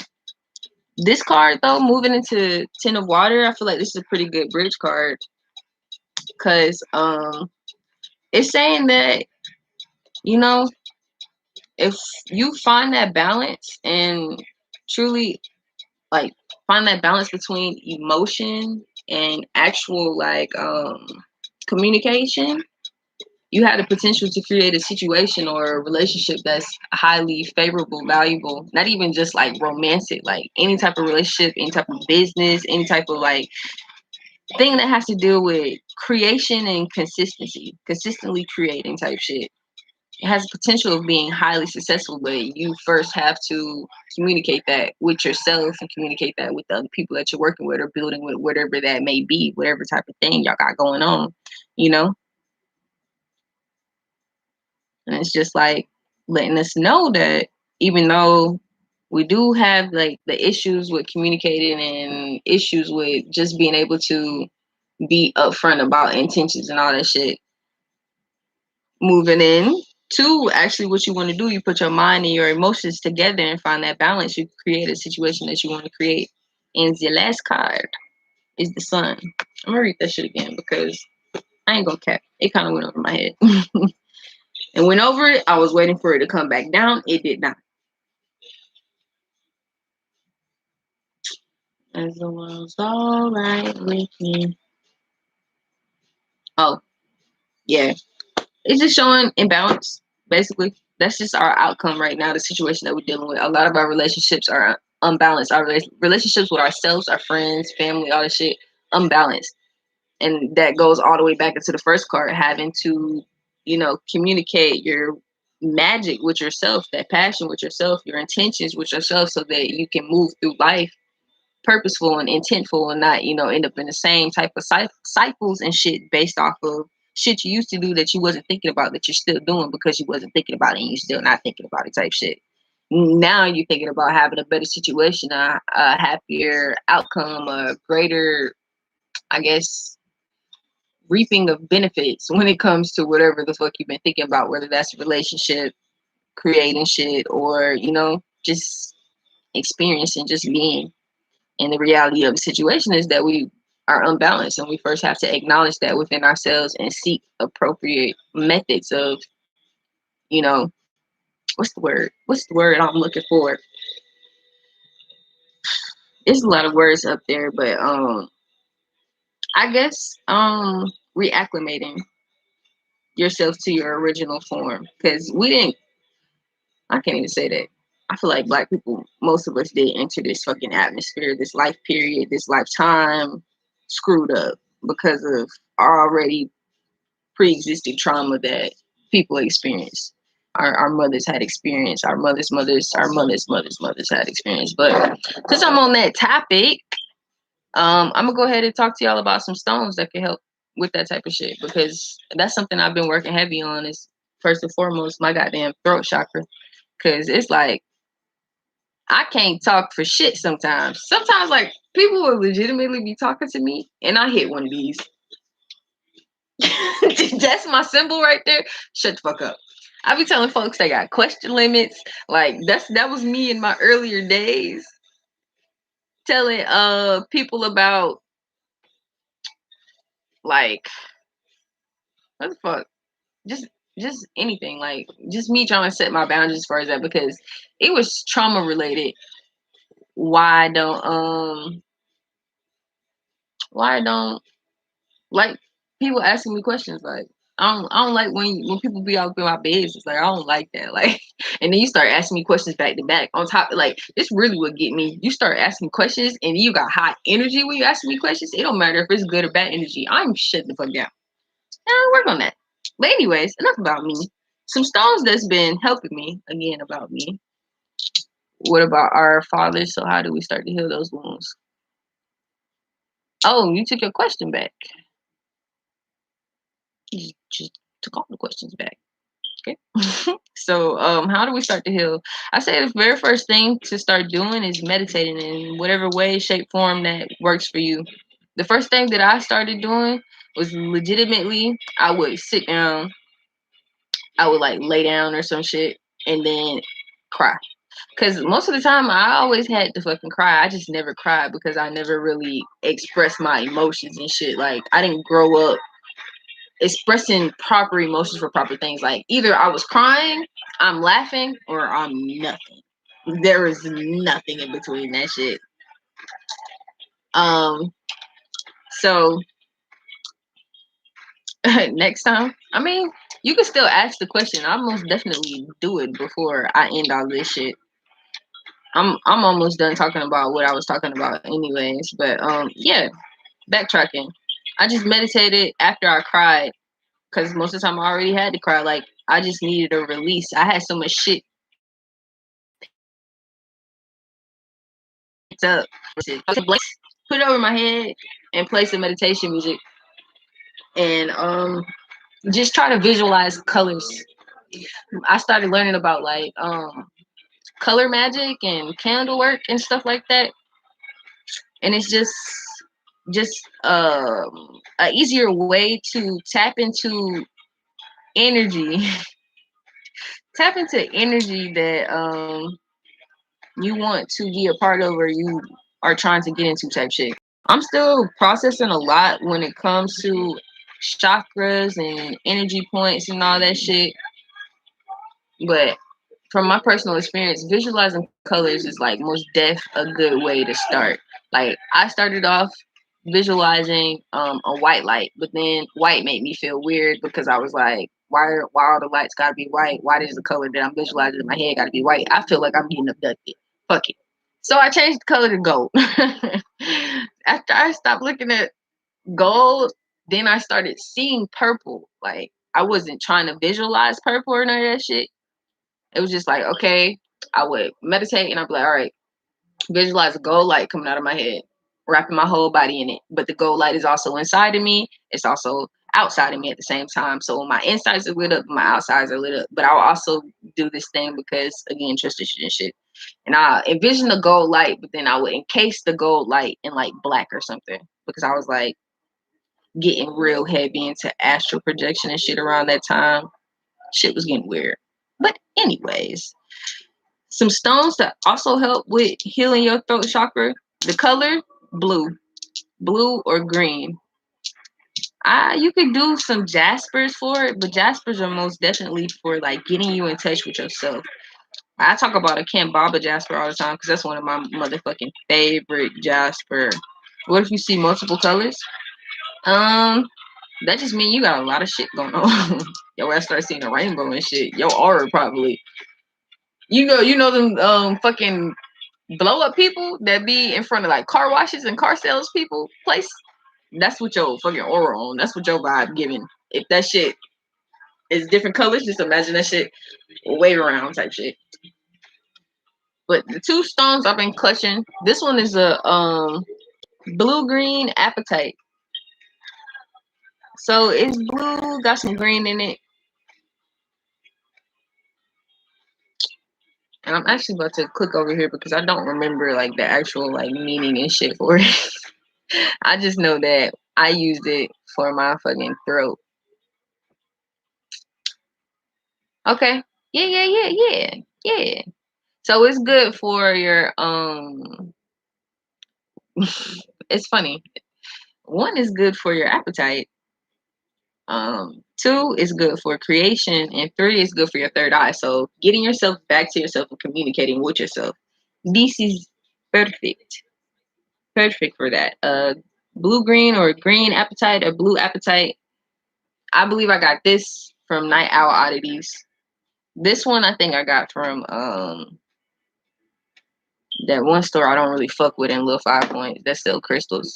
this card though, moving into Ten of Water, I feel like this is a pretty good bridge card because it's saying that, you know, if you find that balance and truly like find that balance between emotion and actual like communication, you have the potential to create a situation or a relationship that's highly favorable, valuable, not even just like romantic, like any type of relationship, any type of business, any type of like thing that has to deal with creation and consistency, consistently creating type shit. It has the potential of being highly successful, but you first have to communicate that with yourself and communicate that with the other people that you're working with or building with, whatever that may be, whatever type of thing y'all got going on, you know? And it's just like letting us know that even though we do have like the issues with communicating and issues with just being able to be upfront about intentions and all that shit, moving in to actually what you want to do, you put your mind and your emotions together and find that balance. You create a situation that you want to create. And the last card is the sun. I'm gonna read that shit again because I ain't gonna cap. It kind of went over my head. And went over it. I was waiting for it to come back down. It did not. As the world's all right with me. Oh, yeah. It's just showing imbalance, basically. That's just our outcome right now, the situation that we're dealing with. A lot of our relationships are unbalanced. Our relationships with ourselves, our friends, family, all this shit, unbalanced. And that goes all the way back into the first card, having to, you know, communicate your magic with yourself, that passion with yourself, your intentions with yourself, so that you can move through life purposeful and intentful and not, you know, end up in the same type of cycles and shit based off of shit you used to do that you wasn't thinking about that you're still doing because you wasn't thinking about it and you're still not thinking about it type shit. Now you're thinking about having a better situation, a happier outcome, a greater, I guess, reaping of benefits when it comes to whatever the fuck you've been thinking about, whether that's a relationship, creating shit, or, you know, just experiencing, just being. And the reality of the situation is that we are unbalanced, and we first have to acknowledge that within ourselves and seek appropriate methods of, you know, what's the word? What's the word I'm looking for? There's a lot of words up there, but I guess reacclimating yourself to your original form, because we didn't. I can't even say that. I feel like black people, most of us did enter this fucking atmosphere, this life period, this lifetime screwed up because of already pre-existing trauma that people experience. Our mothers had experienced, our mothers had experienced. But since I'm on that topic, I'm gonna go ahead and talk to y'all about some stones that can help with that type of shit, because that's something I've been working heavy on. Is first and foremost my goddamn throat chakra, because it's like I can't talk for shit sometimes. Sometimes like people will legitimately be talking to me, and I hit one of these. That's my symbol right there. Shut the fuck up. I be telling folks they got question limits. Like that was me in my earlier days, telling people about like what the fuck, just just anything, like just me trying to set my boundaries as far as that, because it was trauma related. Why I don't why I don't like people asking me questions. Like I don't like when people be out in my business. It's like I don't like that. Like, and then you start asking me questions back to back. On top, like this really would get me. You start asking questions, and you got high energy when you asking me questions. It don't matter if it's good or bad energy. I'm shutting the fuck down. And I work on that. But anyways, enough about me. Some stones that's been helping me, again about me. What about our fathers? So how do we start to heal those wounds? Oh, you took your question back. You just took all the questions back. Okay. So how do we start to heal? I say the very first thing to start doing is meditating in whatever way, shape, form that works for you. The first thing that I started doing was legitimately I would sit down, I would like lay down or some shit, and then cry. Cause most of the time I always had to fucking cry. I just never cried because I never really expressed my emotions and shit. Like I didn't grow up expressing proper emotions for proper things. Like either I was crying, I'm laughing, or I'm nothing. There is nothing in between that shit. Um, so next time, I mean, you can still ask the question. I'll most definitely do it before I end all this shit. I'm almost done talking about what I was talking about anyways. But yeah, backtracking. I just meditated after I cried because most of the time I already had to cry. Like I just needed a release. I had so much shit up. Put it over my head and play some meditation music, and just try to visualize colors. I started learning about like color magic and candle work and stuff like that, and it's just a easier way to tap into energy. Tap into energy that you want to be a part of, or you are trying to get into type shit. I'm still processing a lot when it comes to chakras and energy points and all that shit. But from my personal experience, visualizing colors is like most def a good way to start. Like I started off visualizing a white light, but then white made me feel weird because I was like, why all the lights gotta be white? Why does the color that I'm visualizing in my head gotta be white? I feel like I'm getting abducted. Fuck it. So I changed the color to gold. After I stopped looking at gold, then I started seeing purple. Like I wasn't trying to visualize purple or none of that shit. It was just like, okay, I would meditate and I'd be like, all right, visualize a gold light coming out of my head, wrapping my whole body in it. But the gold light is also inside of me. It's also outside of me at the same time. So my insides are lit up, my outsides are lit up. But I'll also do this thing because, again, tradition and shit. And I envision the gold light, but then I would encase the gold light in like black or something, because I was like getting real heavy into astral projection and shit around that time. Shit was getting weird. But anyways, some stones that also help with healing your throat chakra. The color blue or green. You could do some jaspers for it, but jaspers are most definitely for like getting you in touch with yourself. I talk about a Kambaba jasper all the time because that's one of my motherfucking favorite jasper. What if you see multiple colors? That just means you got a lot of shit going on. Yo, I start seeing a rainbow and shit. Your aura probably. You know them fucking blow up people that be in front of like car washes and car sales people place. That's what your fucking aura on. That's what your vibe giving. if that shit is different colors, just imagine that shit wave around type shit. But the two stones I've been clutching, this one is a blue green apatite. So it's blue, got some green in it. And I'm actually about to click over here because I don't remember like the actual like meaning and shit for it. I just know that I used it for my fucking throat. Okay. Yeah. So it's good for your it's funny. One is good for your appetite. Two is good for creation, and three is good for your third eye. So getting yourself back to yourself and communicating with yourself. This is perfect. Perfect for that. Blue green or green appetite or blue appetite. I believe I got this from Night Owl Oddities. This one I think I got from that one store I don't really fuck with in Little 5 Points that sell crystals.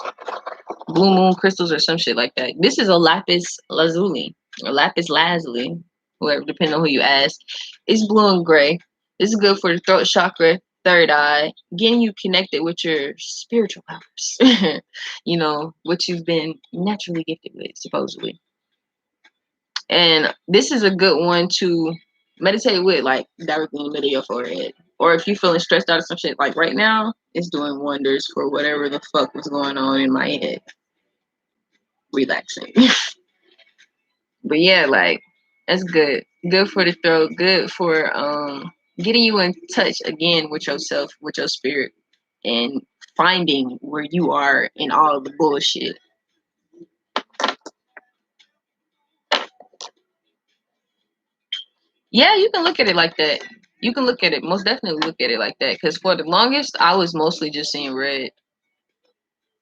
Blue Moon crystals or some shit like that. This is a Lapis Lazuli or Lapis Lazuli, whoever, depending on who you ask. It's blue and gray. This is good for the throat chakra, third eye, getting you connected with your spiritual powers. You know, what you've been naturally gifted with, supposedly. And this is a good one to meditate with, like directly in the middle of your forehead. Or if you're feeling stressed out or some shit, like right now, it's doing wonders for whatever the fuck was going on in my head. Relaxing. But yeah, like that's good. Good for the throat, good for getting you in touch again with yourself, with your spirit, and finding where you are in all the bullshit. Yeah, you can look at it like that. You can look at it, most definitely look at it like that. Because for the longest, I was mostly just seeing red.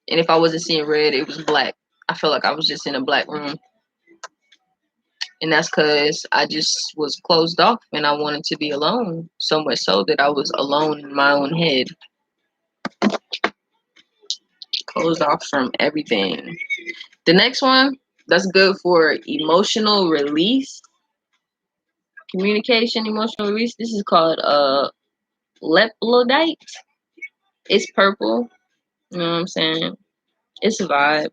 And if I wasn't seeing red, it was black. I felt like I was just in a black room. And that's because I just was closed off and I wanted to be alone. So much so that I was alone in my own head. Closed off from everything. The next one, that's good for emotional release. Communication, emotional release. This is called Leptonite. It's purple. You know what I'm saying? It's a vibe.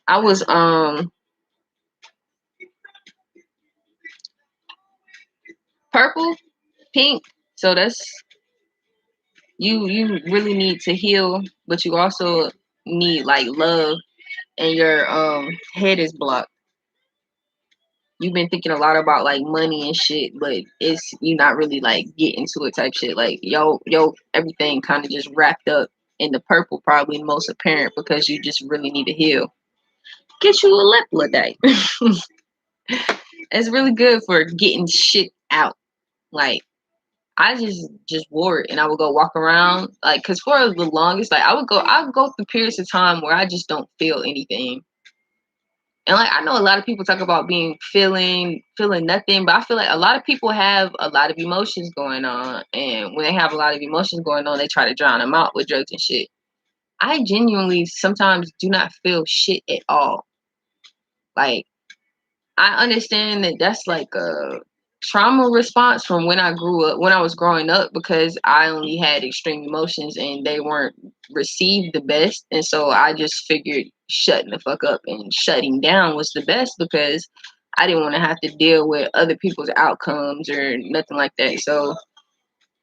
I was purple, pink. So that's you really need to heal, but you also need like love, and your head is blocked. You've been thinking a lot about like money and shit, but it's you not really like getting to it type shit. Like yo everything kind of just wrapped up in the purple, probably most apparent because you just really need to heal. Get you a Leptonite. It's really good for getting shit out. Like I just wore it and I would go walk around like because for the longest like I would go through periods of time where I just don't feel anything. And like I know a lot of people talk about being feeling nothing, but I feel like a lot of people have a lot of emotions going on, and when they have a lot of emotions going on, they try to drown them out with drugs and shit. I genuinely sometimes do not feel shit at all. Like I understand that that's like a trauma response from when I grew up, when I was growing up, because I only had extreme emotions and they weren't received the best. And so I just figured shutting the fuck up and shutting down was the best because I didn't want to have to deal with other people's outcomes or nothing like that. So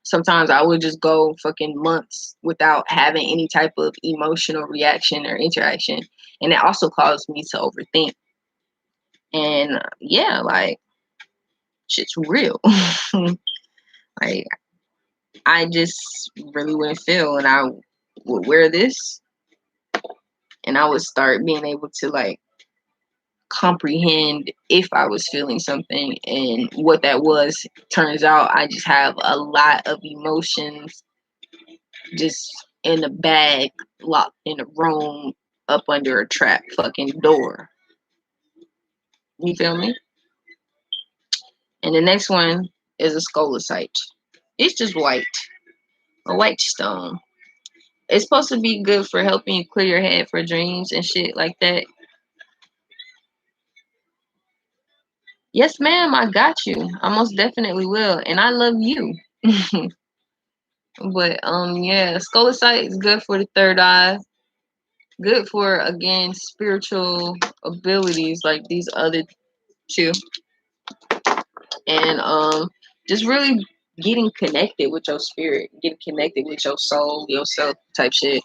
sometimes I would just go fucking months without having any type of emotional reaction or interaction. And it also caused me to overthink. And yeah, like shit's real. Like I just really wouldn't feel, and I would wear this, and I would start being able to like comprehend if I was feeling something and what that was. Turns out I just have a lot of emotions just in a bag, locked in a room, up under a trap fucking door. You feel me? And the next one is a scolecite. It's just white, a white stone. It's supposed to be good for helping you clear your head for dreams and shit like that. Yes, ma'am, I got you. I most definitely will. And I love you. But yeah, Scolecite is good for the third eye. Good for, again, spiritual abilities like these other two. And just really getting connected with your spirit, getting connected with your soul, yourself type shit.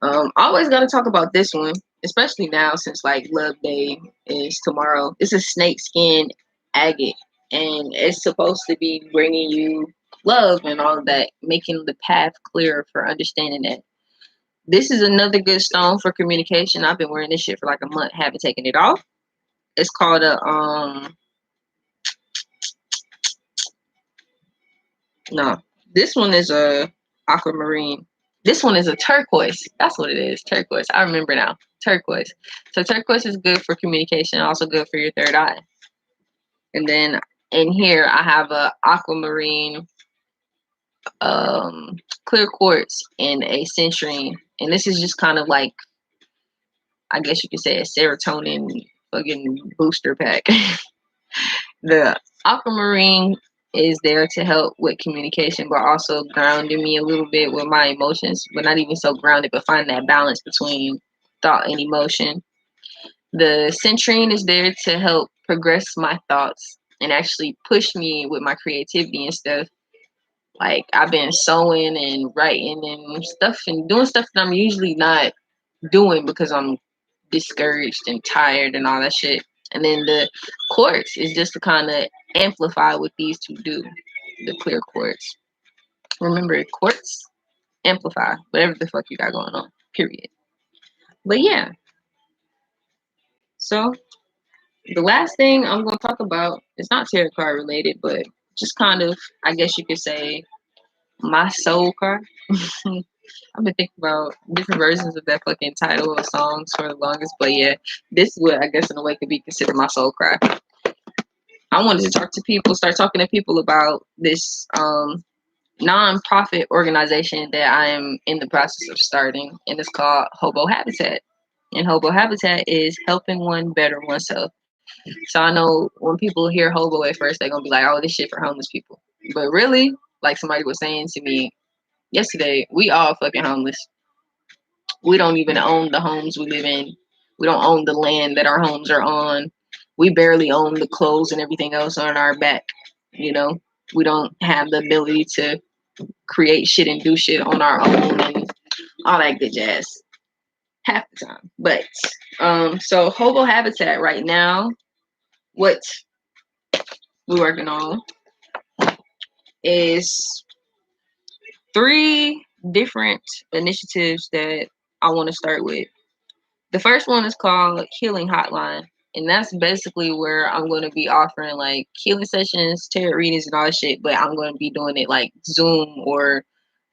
Always gotta talk about this one, especially now since like Love Day is tomorrow. It's a snake skin agate, and it's supposed to be bringing you love and all of that, making the path clearer for understanding that. This is another good stone for communication. I've been wearing this shit for like a month, haven't taken it off. It's called a no. This one is a aquamarine. This one is a turquoise. That's what it is. Turquoise. I remember now. Turquoise. So turquoise is good for communication, also good for your third eye. And then in here I have a aquamarine clear quartz and a citrine. And this is just kind of like, I guess you could say, a serotonin fucking booster pack. The aquamarine is there to help with communication, but also grounding me a little bit with my emotions, but not even so grounded, but find that balance between thought and emotion. The centrine is there to help progress my thoughts and actually push me with my creativity and stuff. Like I've been sewing and writing and stuff and doing stuff that I'm usually not doing because I'm discouraged and tired and all that shit. And then the quartz is just to kind of amplify what these two do. The clear quartz. Remember, quartz amplify whatever the fuck you got going on. Period. But yeah. So the last thing I'm going to talk about is not tarot card related, but just kind of, I guess you could say, my soul card. I've been thinking about different versions of that fucking title of songs for the longest, but yeah, this would, I guess, in a way, could be considered my soul cry. I wanted to talk to people, start talking to people about this non-profit organization that I am in the process of starting, and it's called Hobo Habitat. And Hobo Habitat is helping one better oneself. So I know when people hear hobo at first, they're gonna be like, "Oh, this shit for homeless people." But really, like somebody was saying to me yesterday, we all fucking homeless. We don't even own the homes we live in. We don't own the land that our homes are on. We barely own the clothes and everything else on our back. You know, we don't have the ability to create shit and do shit on our own and all that good jazz half the time. But so Hobo Habitat right now, what we're working on is 3 different initiatives that I want to start with. The first one is called Healing Hotline. And that's basically where I'm going to be offering like healing sessions, tarot readings, and all that shit. But I'm going to be doing it like Zoom or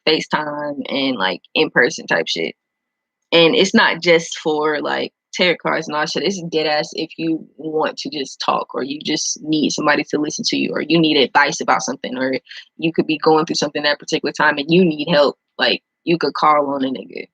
FaceTime and like in person type shit. And it's not just for like tarot cards and all that shit. It's dead ass if you want to just talk or you just need somebody to listen to you or you need advice about something or you could be going through something at a particular time and you need help. Like you could call on a nigga.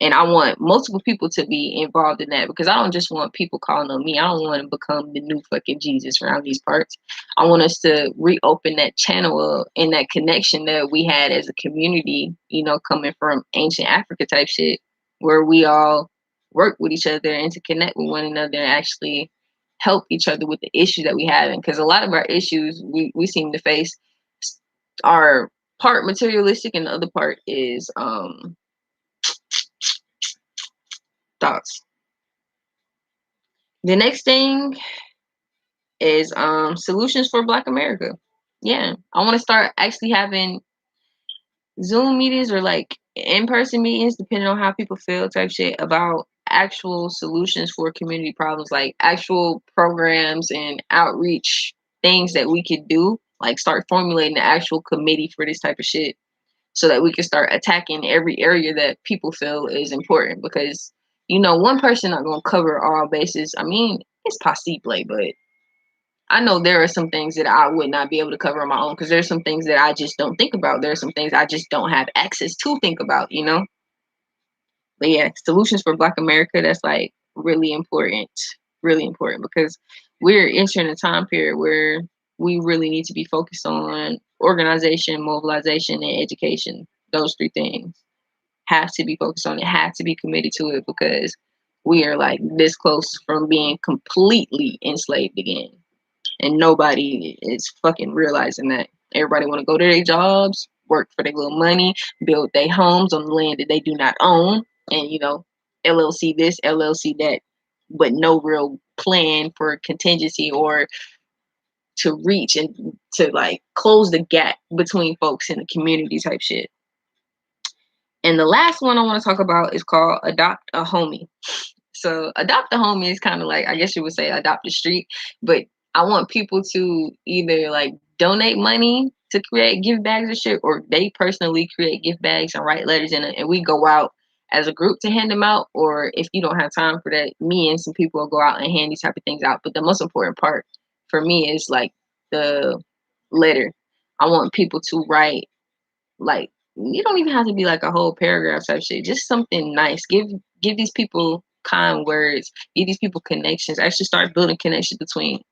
And I want multiple people to be involved in that because I don't just want people calling on me. I don't want to become the new fucking Jesus around these parts. I want us to reopen that channel and that connection that we had as a community, you know, coming from ancient Africa type shit, where we all work with each other and to connect with one another and actually help each other with the issues that we have. Because a lot of our issues we seem to face are part materialistic and the other part is thoughts. The next thing is solutions for Black America. Yeah, I want to start actually having Zoom meetings or like in-person meetings, depending on how people feel, type shit about actual solutions for community problems, like actual programs and outreach things that we could do. Like start formulating an actual committee for this type of shit, so that we can start attacking every area that people feel is important. Because you know, one person not gonna cover all bases. I mean, it's possible, but I know there are some things that I would not be able to cover on my own because there's some things that I just don't think about. There's some things I just don't have access to think about, you know? But yeah, solutions for Black America, that's like really important because we're entering a time period where we really need to be focused on organization, mobilization, and education. Those three things have to be focused on it, have to be committed to it, because we are like this close from being completely enslaved again. And nobody is fucking realizing that. Everybody want to go to their jobs, work for their little money, build their homes on the land that they do not own, and LLC this, LLC that, but no real plan for contingency or to reach and to like close the gap between folks in the community type shit. And the last one I want to talk about is called Adopt a Homie. So adopt a homie is kind of like, I guess you would say adopt a street, but I want people to either like donate money to create gift bags or shit, or they personally create gift bags and write letters in it, and we go out as a group to hand them out. Or if you don't have time for that, me and some people will go out and hand these type of things out. But the most important part for me is like the letter. I want people to write, like, you don't even have to be like a whole paragraph type shit. Just something nice. Give these people kind words. Give these people connections. Actually start building connections between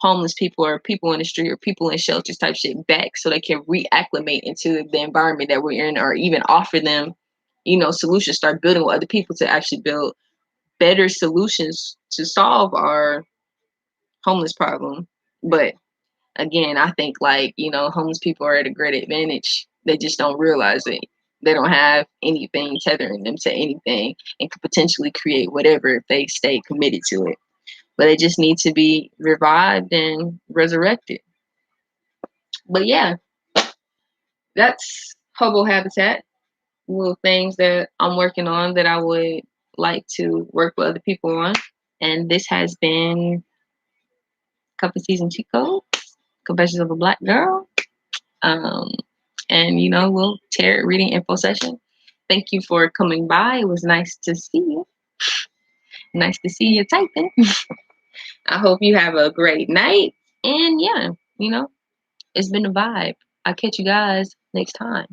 homeless people or people in the street or people in shelters type shit back, so they can reacclimate into the environment that we're in, or even offer them, solutions. Start building with other people to actually build better solutions to solve our homeless problem. But again, I think like, homeless people are at a great advantage. They just don't realize it. They don't have anything tethering them to anything and could potentially create whatever if they stay committed to it. But they just need to be revived and resurrected. But yeah, that's hobo habitat. Little things that I'm working on that I would like to work with other people on. And this has been Cup of Season Cheatcodes, Confessions of a Black Girl. Um, and we'll tear it reading info session. Thank you for coming by. It was nice to see you. Nice to see you typing. I hope you have a great night. And yeah, it's been a vibe. I'll catch you guys next time.